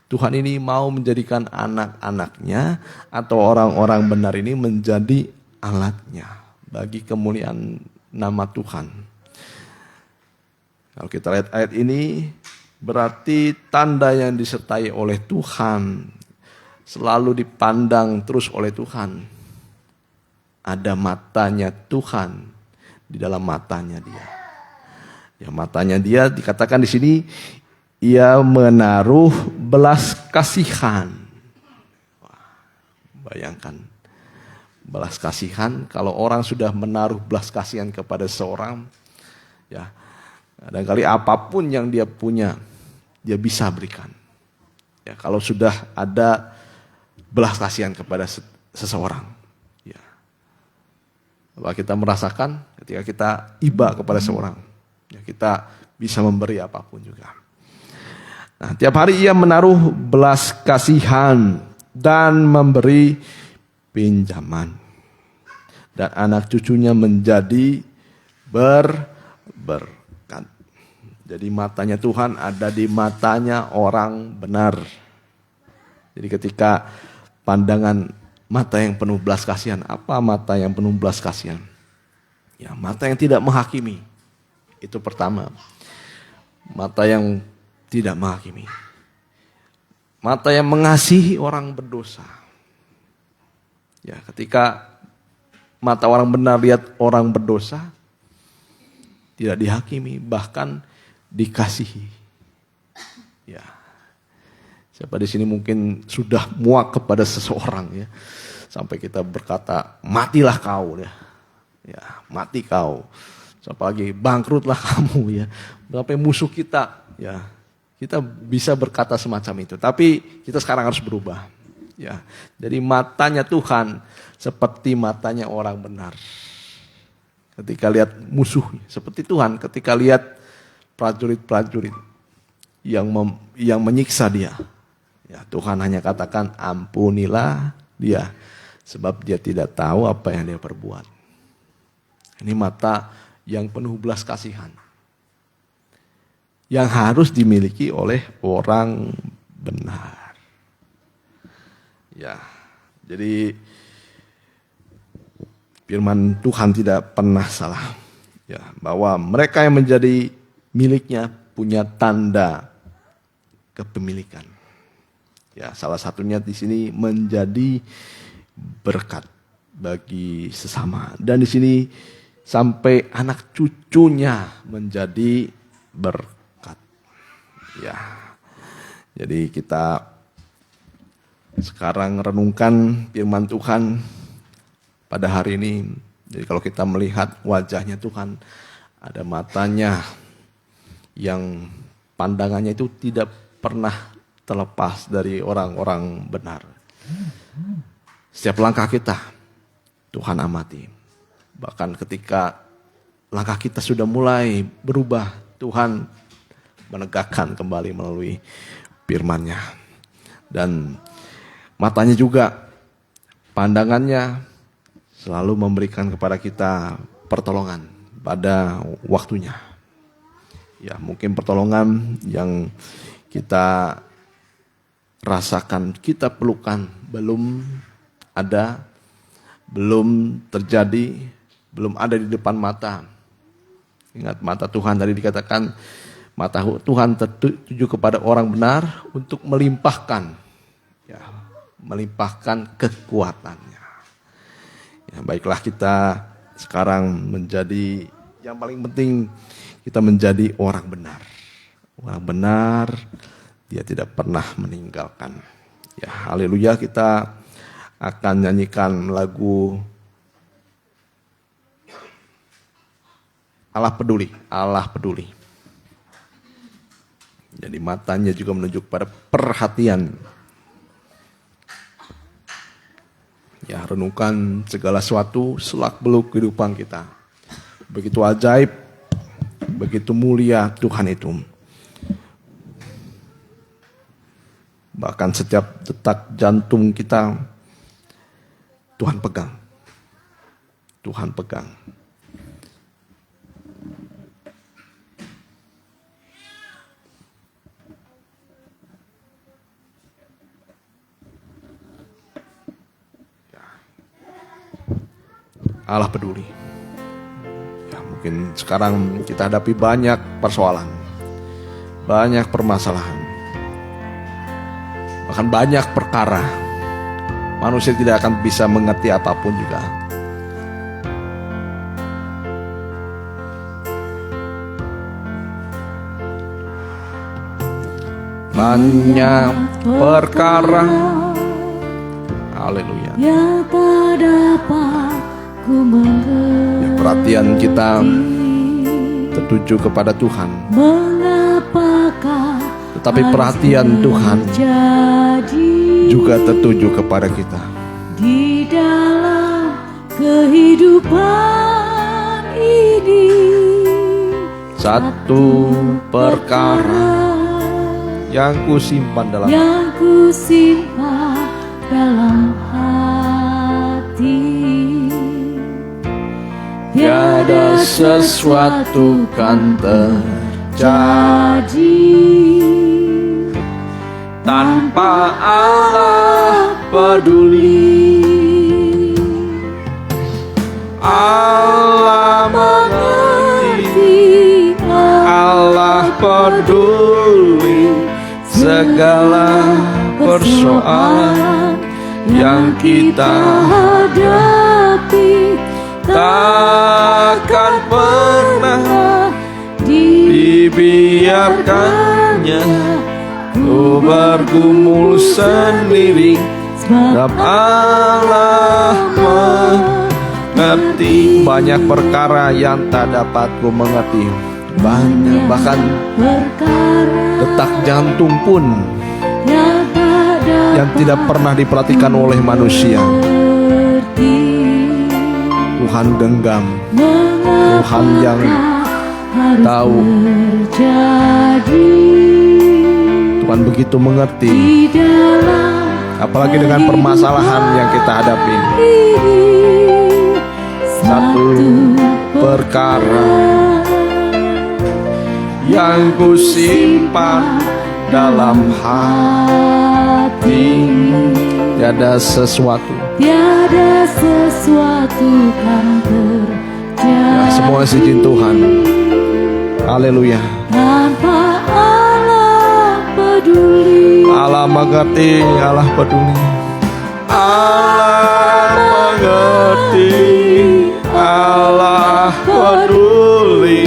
Tuhan ini mau menjadikan anak-anaknya atau orang-orang benar ini menjadi alatnya bagi kemuliaan nama Tuhan. Kalau kita lihat ayat ini, berarti tanda yang disertai oleh Tuhan, selalu dipandang terus oleh Tuhan. Ada matanya Tuhan di dalam matanya dia. Ya, matanya dia dikatakan di sini, ia menaruh belas kasihan. Wah, bayangkan, belas kasihan, kalau orang sudah menaruh belas kasihan kepada seorang, ya kadang-kali apapun yang dia punya, dia bisa berikan. Ya, kalau sudah ada belas kasihan kepada seseorang. Ya. Bahwa kita merasakan ketika kita iba kepada seorang. Ya, kita bisa memberi apapun juga. Nah, tiap hari ia menaruh belas kasihan dan memberi pinjaman. Dan anak cucunya menjadi berkat. Jadi matanya Tuhan ada di matanya orang benar. Jadi ketika pandangan mata yang penuh belas kasihan, apa mata yang penuh belas kasihan? Ya, mata yang tidak menghakimi. Itu pertama. Mata yang tidak menghakimi. Mata yang mengasihi orang berdosa. Ya, ketika mata orang benar lihat orang berdosa, tidak dihakimi, bahkan dikasihi. Ya. Siapa di sini mungkin sudah muak kepada seseorang ya. Sampai kita berkata, matilah kau ya. Ya, mati kau. Apalagi bangkrutlah kamu ya. Sampai musuh kita ya. Kita bisa berkata semacam itu, tapi kita sekarang harus berubah. Ya, jadi matanya Tuhan seperti matanya orang benar. Ketika lihat musuh, seperti Tuhan ketika lihat prajurit-prajurit yang menyiksa dia. Ya, Tuhan hanya katakan ampunilah dia, sebab dia tidak tahu apa yang dia perbuat. Ini mata yang penuh belas kasihan, yang harus dimiliki oleh orang benar. Ya, jadi firman Tuhan tidak pernah salah. Ya, bahwa mereka yang menjadi miliknya punya tanda kepemilikan. Ya, salah satunya di sini menjadi berkat bagi sesama. Dan di sini sampai anak cucunya menjadi berkat. Ya, jadi kita sekarang renungkan firman Tuhan pada hari ini. Jadi kalau kita melihat wajahnya Tuhan, ada matanya yang pandangannya itu tidak pernah terlepas dari orang-orang benar. Setiap langkah kita, Tuhan amati. Bahkan ketika langkah kita sudah mulai berubah, Tuhan menegakkan kembali melalui firman-Nya. Dan matanya juga, pandangannya selalu memberikan kepada kita pertolongan pada waktunya. Ya, mungkin pertolongan yang kita rasakan, kita perlukan, belum ada, belum terjadi, belum ada di depan mata. Ingat, mata Tuhan tadi dikatakan, mata Tuhan tertuju kepada orang benar untuk melimpahkan, ya, melimpahkan kekuatannya. Ya, baiklah kita sekarang menjadi, yang paling penting kita menjadi orang benar. Orang benar, dia tidak pernah meninggalkan. Ya, haleluya, kita akan nyanyikan lagu Allah peduli, Allah peduli. Jadi matanya juga menunjuk pada perhatian. Ya, renungkan segala sesuatu selak-beluk kehidupan kita. Begitu ajaib, begitu mulia Tuhan itu. Bahkan setiap detak jantung kita, Tuhan pegang. Tuhan pegang. Allah peduli. Ya, mungkin sekarang kita hadapi banyak persoalan, banyak permasalahan, bahkan banyak perkara. Manusia tidak akan bisa mengerti apapun juga. Banyak perkara, haleluya, yang tak dapat ku mengerti. Ya, perhatian kita tertuju kepada Tuhan. Mengapakah Tetapi perhatian Tuhan terjadi juga tertuju kepada kita. di dalam kehidupan ini? satu perkara yang kusimpan dalam hati. tiada sesuatu kan terjadi tanpa Allah peduli. Allah mengerti, Allah peduli segala persoalan yang kita hadapi. Takkan pernah dibiarkannya ku bergumul sendiri, sebab Allah mengerti. Banyak perkara yang tak dapat ku mengerti, banyak bahkan detak jantung pun yang tidak pernah diperhatikan oleh manusia. Tuhan genggam, Tuhan yang tahu. Tuhan begitu mengerti, apalagi dengan permasalahan yang kita hadapi. Satu perkara yang kusimpan dalam hati, tiada sesuatu kan terjadi. Ya, semua izin Tuhan. Haleluya. Tanpa Allah peduli. Allah mengerti, Allah peduli. Allah mengerti, Allah peduli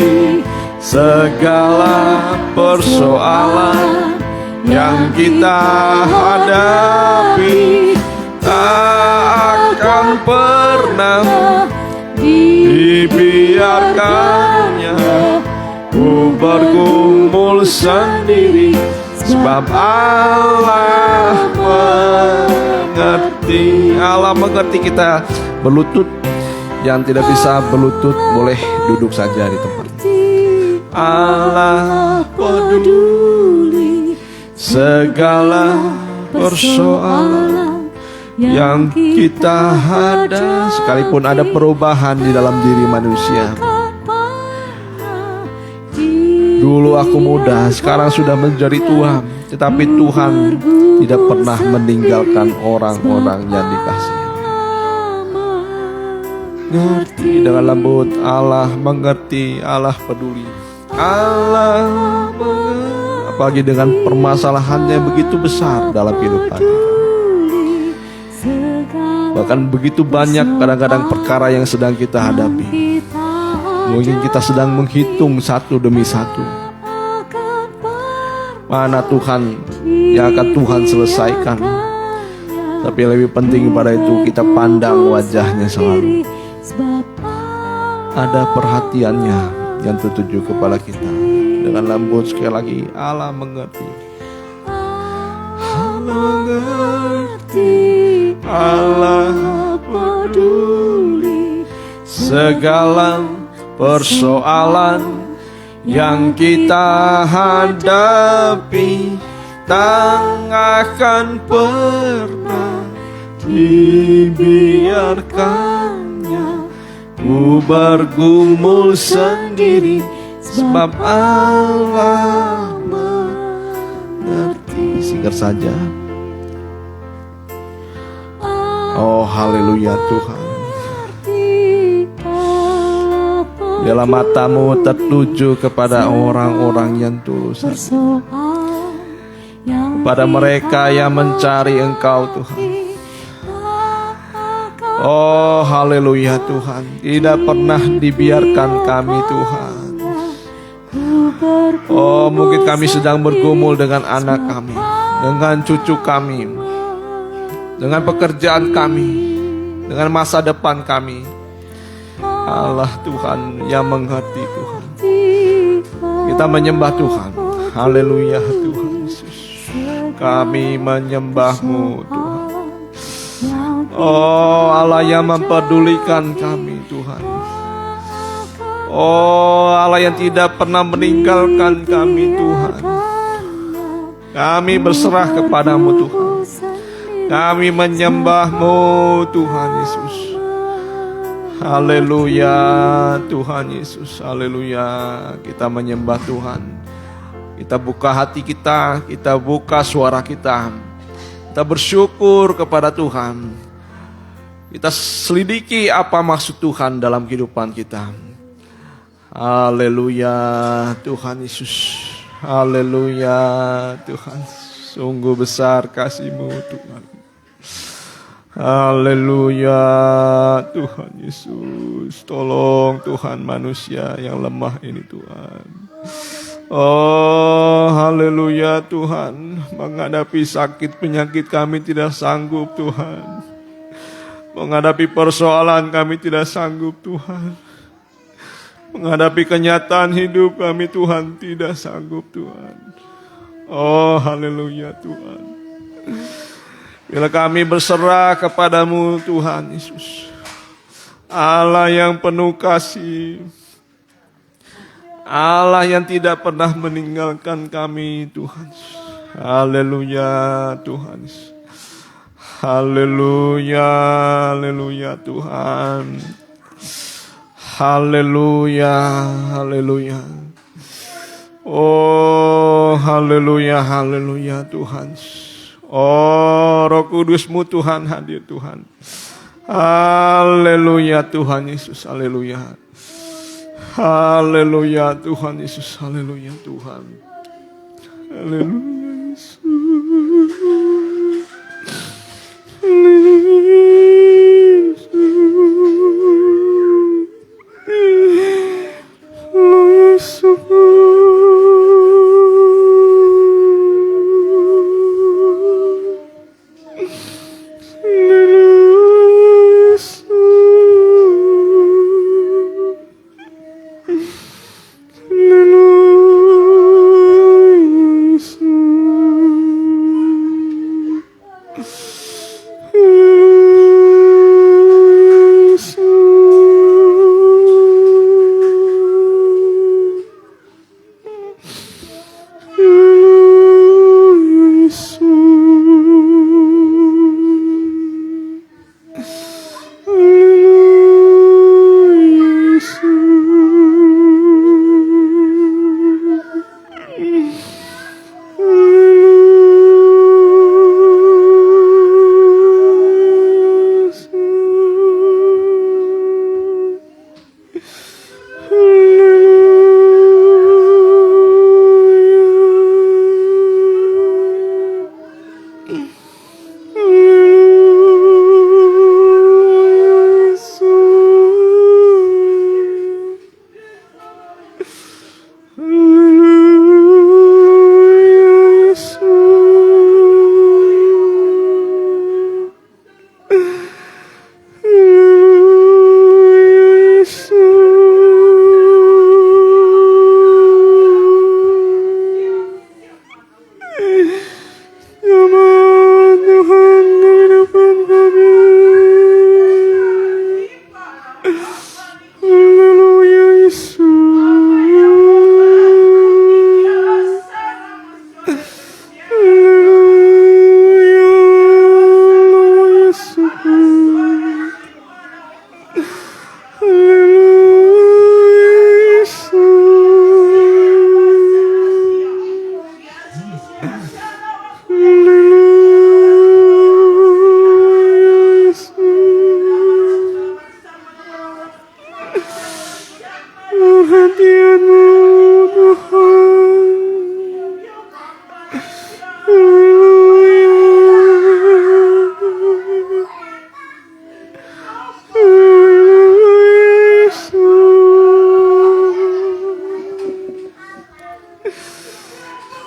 segala persoalan yang kita hadapi. Tak akan pernah dibiarkannya ku bergumul sendiri, sebab Allah mengerti. Allah mengerti kita berlutut, yang tidak bisa berlutut boleh duduk saja di tempat. Allah peduli segala persoalan yang kita hadapi, sekalipun ada perubahan di dalam diri manusia. Dulu aku muda, sekarang sudah menjadi tua, tetapi Tuhan tidak pernah meninggalkan orang-orang yang dikasihi. Ngerti dengan lembut, Allah mengerti, Allah peduli. Allah mengerti, apalagi dengan permasalahan yang begitu besar dalam kehidupan kita. Bahkan begitu banyak kadang-kadang perkara yang sedang kita hadapi. Mungkin kita sedang menghitung satu demi satu, mana Tuhan yang akan Tuhan selesaikan. Tapi lebih penting pada itu kita pandang wajahnya selalu. Ada perhatiannya yang tertuju kepada kita. Dengan lembut sekali lagi, Allah mengerti. Allah mengerti, Allah peduli segala persoalan yang kita hadapi. Tak akan pernah dibiarkannya ku bergumul sendiri, sebab Allah mengerti. Singkat saja. Oh haleluya Tuhan. Biarlah matamu tertuju kepada orang-orang yang tulus, kepada mereka yang mencari Engkau Tuhan. Oh haleluya Tuhan. Tidak pernah dibiarkan kami Tuhan. Oh mungkin kami sedang bergumul dengan anak kami, dengan cucu kami, dengan pekerjaan kami, dengan masa depan kami. Allah Tuhan yang mengerti Tuhan. Kita menyembah Tuhan. Haleluya Tuhan Yesus. Kami menyembah-Mu Tuhan. Oh Allah yang mempedulikan kami Tuhan. Oh Allah yang tidak pernah meninggalkan kami Tuhan. Kami berserah kepadamu Tuhan. Kami menyembah-Mu Tuhan Yesus. Haleluya Tuhan Yesus. Haleluya. Kita menyembah Tuhan. Kita buka hati kita buka suara kita. Kita bersyukur kepada Tuhan. Kita selidiki apa maksud Tuhan dalam kehidupan kita. Haleluya Tuhan Yesus. Haleluya Tuhan. Sungguh besar kasih-Mu Tuhan. Haleluya Tuhan Yesus. Tolong Tuhan manusia yang lemah ini Tuhan. Oh haleluya Tuhan. Menghadapi sakit penyakit kami tidak sanggup Tuhan. Menghadapi persoalan kami tidak sanggup Tuhan. Menghadapi kenyataan hidup kami Tuhan tidak sanggup Tuhan. Oh haleluya Tuhan. Bila kami berserah kepadamu Tuhan Yesus, Allah yang penuh kasih, Allah yang tidak pernah meninggalkan kami Tuhan. Haleluya Tuhan. Haleluya, haleluya Tuhan. Haleluya, haleluya. Oh haleluya, haleluya Tuhan. Oh Roh Kudus-Mu Tuhan hadir Tuhan. Haleluya Tuhan Yesus. Haleluya. Haleluya Tuhan Yesus. Haleluya Tuhan. Haleluya Yesus.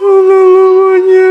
Hallelujah.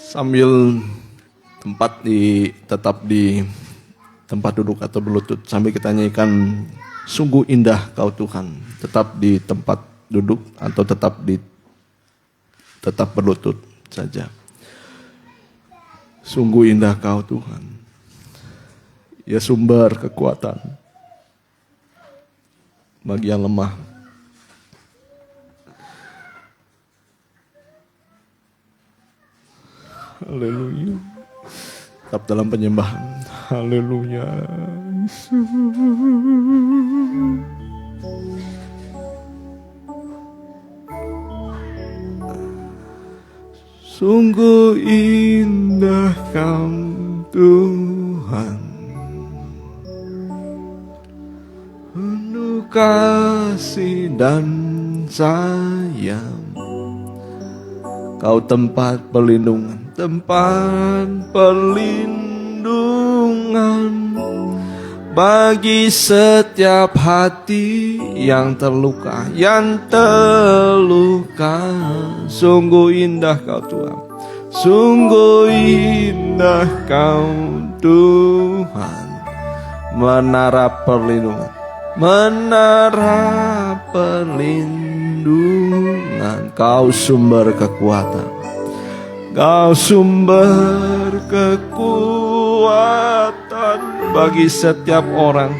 Sambil tetap di tempat duduk atau berlutut, sambil kita nyanyikan sungguh indah Kau Tuhan, tetap di tempat duduk atau tetap berlutut saja. Sungguh indah Kau Tuhan, ya sumber kekuatan bagi yang lemah. Haleluya. Tetap dalam penyembahan. Haleluya. Sungguh indah Kau Tuhan, penuh kasih dan sayang. Kau tempat perlindungan bagi setiap hati yang terluka, Sungguh indah Kau Tuhan, sungguh indah Kau Tuhan, menara perlindungan, Kau sumber kekuatan, Kau sumber kekuatan bagi setiap orang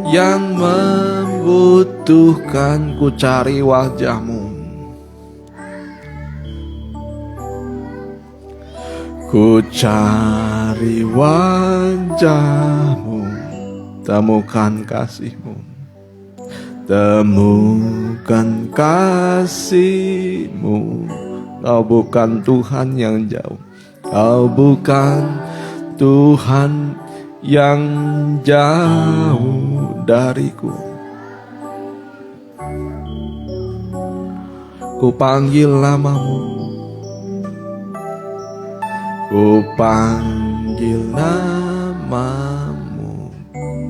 yang membutuhkan. Ku cari wajah-Mu, ku cari wajah-Mu, temukan kasih-Mu, temukan kasih-Mu. Kau bukan Tuhan yang jauh, Kau bukan Tuhan yang jauh dariku. Ku panggil nama-Mu, ku panggil nama-Mu,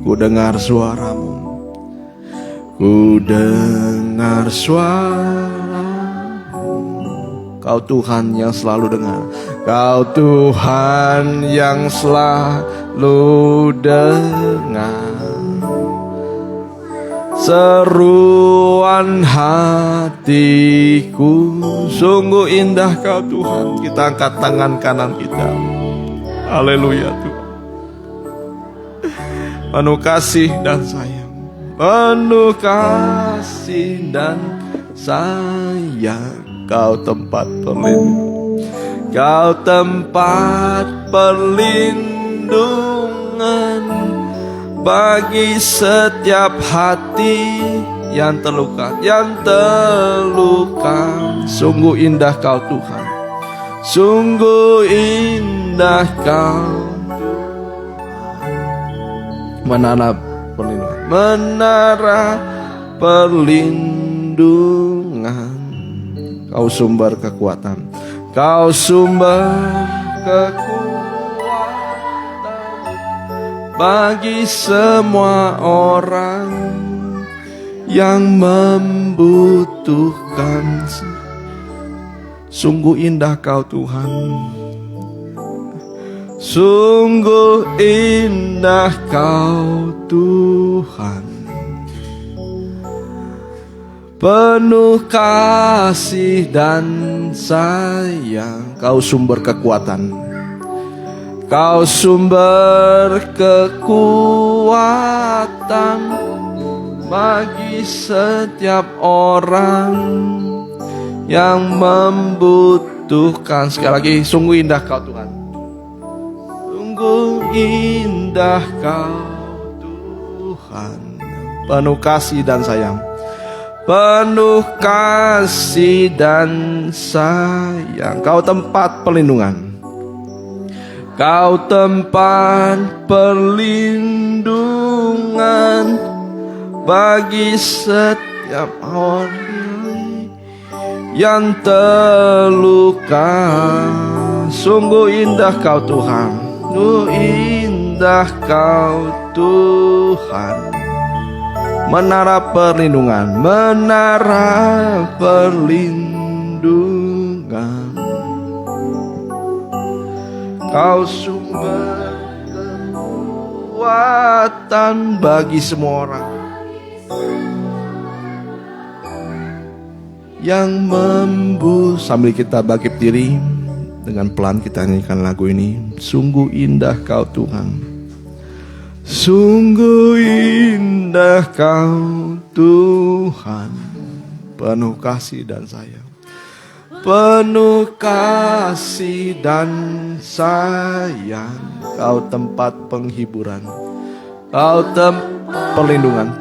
ku dengar suara-Mu, ku dengar suara-Mu. Kau Tuhan yang selalu dengar, Kau Tuhan yang selalu dengar seruan hatiku. Sungguh indah Kau Tuhan. Kita angkat tangan kanan kita. Haleluya Tuhan. Penuh kasih dan sayang, penuh kasih dan sayang. Kau tempat perlindungan, Kau tempat perlindungan bagi setiap hati yang terluka, Sungguh indah Kau Tuhan, sungguh indah Kau, menara perlindungan. Kau sumber kekuatan, Kau sumber kekuatan bagi semua orang yang membutuhkan. Sungguh indah Kau Tuhan, sungguh indah Kau Tuhan, penuh kasih dan sayang. Kau sumber kekuatan, Kau sumber kekuatan bagi setiap orang yang membutuhkan. Sekali lagi, sungguh indah Kau Tuhan, sungguh indah Kau Tuhan, penuh kasih dan sayang, penuh kasih dan sayang. Kau tempat perlindungan, Kau tempat perlindungan bagi setiap orang yang terluka. Sungguh indah Kau Tuhan, sungguh indah Kau Tuhan, menara perlindungan, menara perlindungan. Kau sumber kekuatan bagi semua orang yang sambil kita bangkit diri, dengan pelan kita nyanyikan lagu ini. Sungguh indah Kau Tuhan, sungguh indah Kau Tuhan, penuh kasih dan sayang, penuh kasih dan sayang. Kau tempat penghiburan, Kau tempat perlindungan,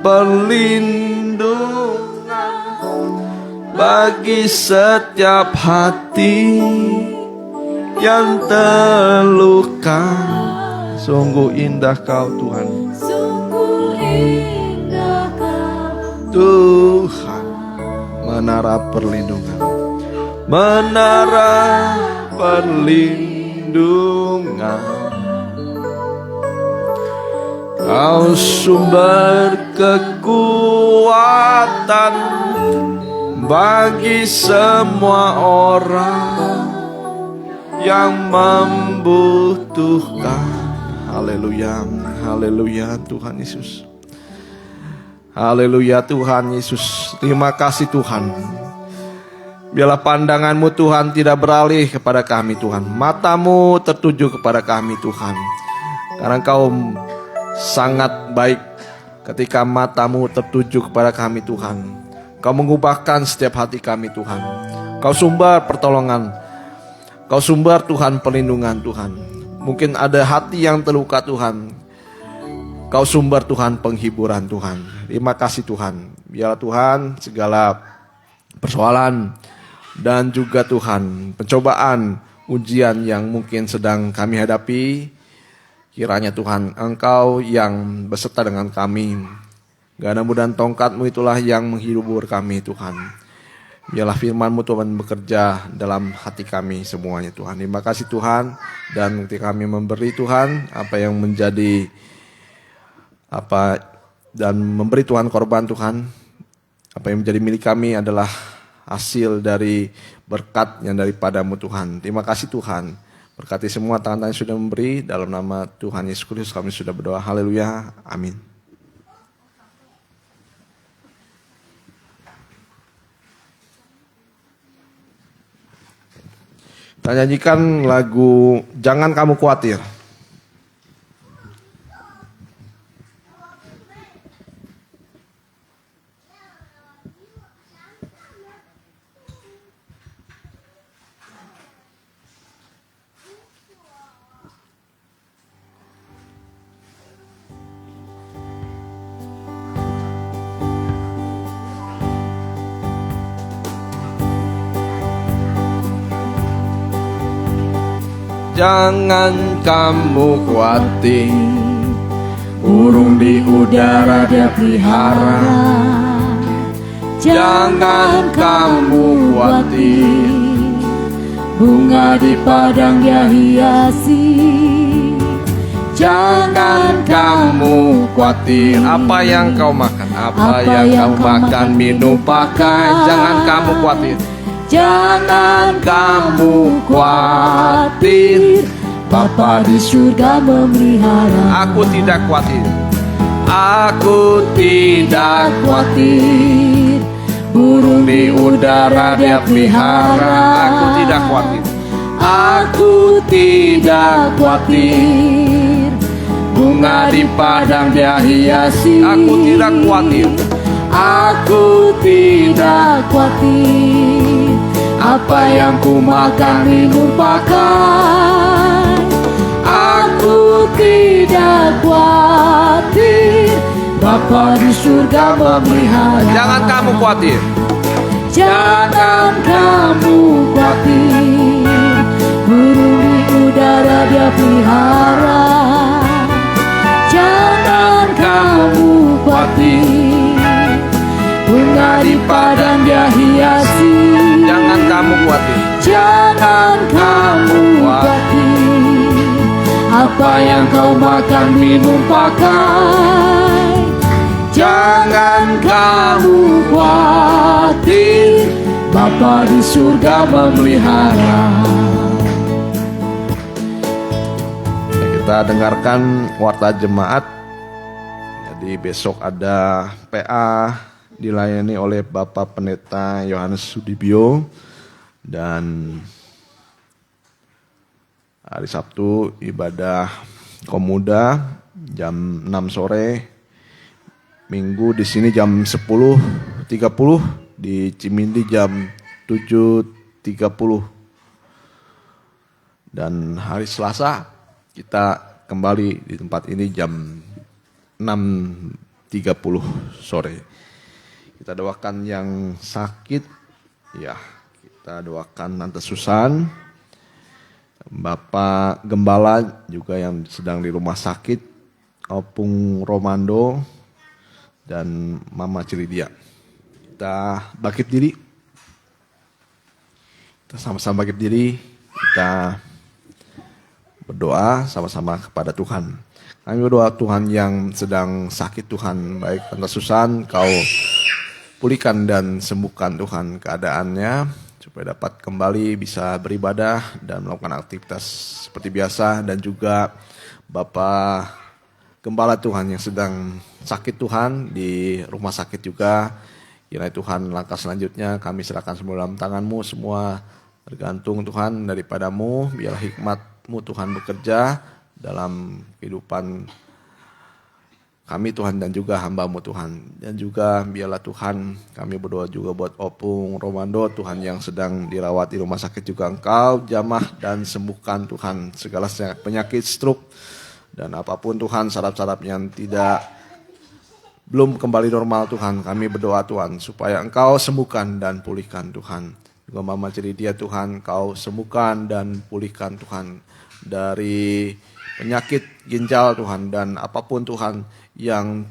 bagi setiap hati yang terluka. Sungguh indah Kau Tuhan, sungguh indah Kau Tuhan, menara perlindungan, menara perlindungan. Kau sumber kekuatan bagi semua orang yang membutuhkan. Haleluya, haleluya Tuhan Yesus, haleluya Tuhan Yesus. Terima kasih Tuhan. Biarlah pandanganmu Tuhan tidak beralih kepada kami Tuhan, matamu tertuju kepada kami Tuhan, karena Engkau sangat baik ketika matamu tertuju kepada kami Tuhan. Kau mengubahkan setiap hati kami Tuhan. Kau sumber pertolongan, Kau sumber Tuhan perlindungan Tuhan. Mungkin ada hati yang terluka Tuhan, Kau sumber Tuhan penghiburan Tuhan. Terima kasih Tuhan. Biarlah Tuhan segala persoalan dan juga Tuhan pencobaan, ujian yang mungkin sedang kami hadapi, kiranya Tuhan Engkau yang beserta dengan kami. Ganamu dan tongkat-Mu itulah yang menghibur kami Tuhan. Biarlah firman-Mu Tuhan bekerja dalam hati kami semuanya Tuhan. Terima kasih Tuhan. Dan ketika kami memberi Tuhan apa yang menjadi dan memberi Tuhan korban Tuhan, apa yang menjadi milik kami adalah hasil dari berkat yang daripada-Mu Tuhan. Terima kasih Tuhan. Berkati semua tangan-tangan yang sudah memberi, dalam nama Tuhan Yesus Kristus kami sudah berdoa. Haleluya. Amin. Kita nyanyikan lagu Jangan Kamu Khawatir. Jangan kamu khawatir, burung di udara Dia pelihara. Jangan kamu khawatir, bunga di padang Dia hiasi. Jangan kamu khawatir, apa yang kau makan, Apa yang kau makan, minum, pakai, jangan kamu khawatir. Jangan kamu khawatir, Bapa di surga memelihara. Aku tidak khawatir. Aku tidak khawatir, burung di udara dia pelihara. Aku tidak khawatir. Aku tidak khawatir, bunga di padang dia hiasi. Aku tidak khawatir. Aku tidak khawatir, apa yang ku makan, minum, pakai. Aku tidak khawatir, Bapa di surga memelihara. Jangan kamu khawatir. Jangan kamu khawatir, burung di udara dia pelihara. Jangan kamu khawatir, bunga di padang dia hiasi. Jangan kamu khawatir. Jangan kamu khawatir, apa yang kau makan, minum, pakai. Jangan kamu khawatir, Bapa di surga memelihara. Kita dengarkan warta jemaat. Jadi besok ada PA dilayani oleh Bapak Pendeta Yohanes Sudibyo, dan hari Sabtu ibadah Komuda jam 6 sore. Minggu di sini jam 10.30, di Cimindi jam 7.30. Dan hari Selasa kita kembali di tempat ini jam 6.30 sore. Kita doakan yang sakit, ya kita doakan Tante Susan, Bapak Gembala juga yang sedang di rumah sakit, Opung Romando, dan Mama Cilidia. Kita bangkit diri. Kita sama-sama bangkit diri. Kita berdoa sama-sama kepada Tuhan. Kami berdoa, Tuhan yang sedang sakit, Tuhan, baik Tante Susan, Kau pulihkan dan sembuhkan Tuhan keadaannya, supaya dapat kembali bisa beribadah dan melakukan aktivitas seperti biasa. Dan juga Bapak Gembala Tuhan yang sedang sakit, Tuhan, di rumah sakit juga. Kiranya Tuhan, langkah selanjutnya kami serahkan semua dalam tangan-Mu, semua tergantung Tuhan daripada-Mu. Biarlah hikmat-Mu Tuhan bekerja dalam kehidupan kami Tuhan, dan juga hamba-Mu Tuhan. Dan juga biarlah Tuhan, kami berdoa juga buat Opung Romando Tuhan yang sedang dirawat di rumah sakit juga. Engkau jamah dan sembuhkan Tuhan segala penyakit stroke dan apapun Tuhan, saraf-saraf yang belum kembali normal Tuhan. Kami berdoa Tuhan supaya Engkau sembuhkan dan pulihkan Tuhan. Juga Mama Cilidia Tuhan, Kau sembuhkan dan pulihkan Tuhan dari penyakit ginjal Tuhan, dan apapun Tuhan yang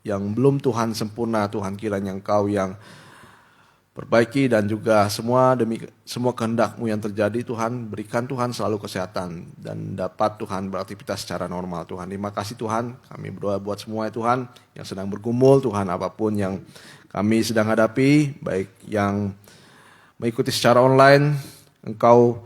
belum Tuhan sempurna Tuhan, kiranya Engkau yang perbaiki. Dan juga semua kehendak-Mu yang terjadi Tuhan, berikan Tuhan selalu kesehatan dan dapat Tuhan beraktivitas secara normal Tuhan. Terima kasih Tuhan, kami berdoa buat semua Tuhan yang sedang bergumul Tuhan, apapun yang kami sedang hadapi, baik yang mengikuti secara online, Engkau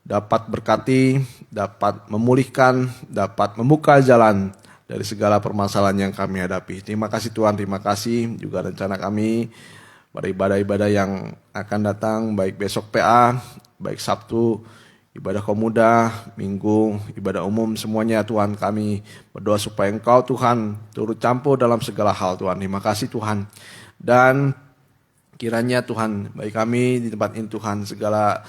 dapat berkati, dapat memulihkan, dapat membuka jalan dari segala permasalahan yang kami hadapi. Terima kasih Tuhan, terima kasih juga rencana kami pada ibadah-ibadah yang akan datang, baik besok PA, baik Sabtu ibadah Komuda, Minggu ibadah umum, semuanya Tuhan kami berdoa supaya Engkau Tuhan turut campur dalam segala hal Tuhan. Terima kasih Tuhan. Dan kiranya Tuhan, bagi kami di tempat ini Tuhan, segala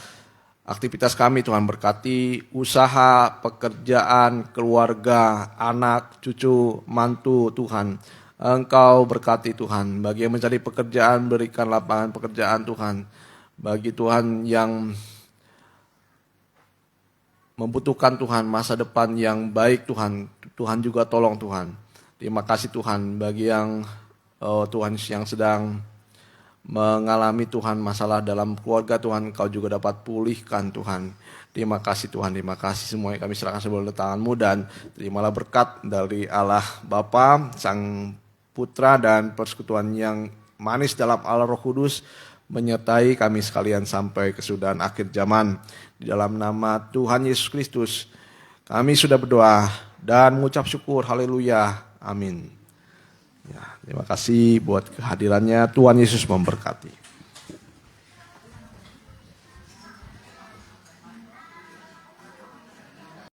aktivitas kami Tuhan berkati, usaha, pekerjaan, keluarga, anak, cucu, mantu Tuhan. Engkau berkati Tuhan. Bagi yang mencari pekerjaan, berikan lapangan pekerjaan Tuhan. Bagi Tuhan yang membutuhkan Tuhan masa depan yang baik Tuhan, Tuhan juga tolong Tuhan. Terima kasih Tuhan. Bagi yang Tuhan yang sedang mengalami Tuhan masalah dalam keluarga Tuhan, Kau juga dapat pulihkan Tuhan. Terima kasih Tuhan, terima kasih semuanya kami serahkan sebelum tangan-Mu, dan terimalah berkat dari Allah Bapa, Sang Putra dan persekutuan yang manis dalam Allah Roh Kudus menyertai kami sekalian sampai kesudahan akhir zaman. Di dalam nama Tuhan Yesus Kristus kami sudah berdoa dan mengucap syukur. Haleluya. Amin. Ya, terima kasih buat kehadirannya. Tuhan Yesus memberkati.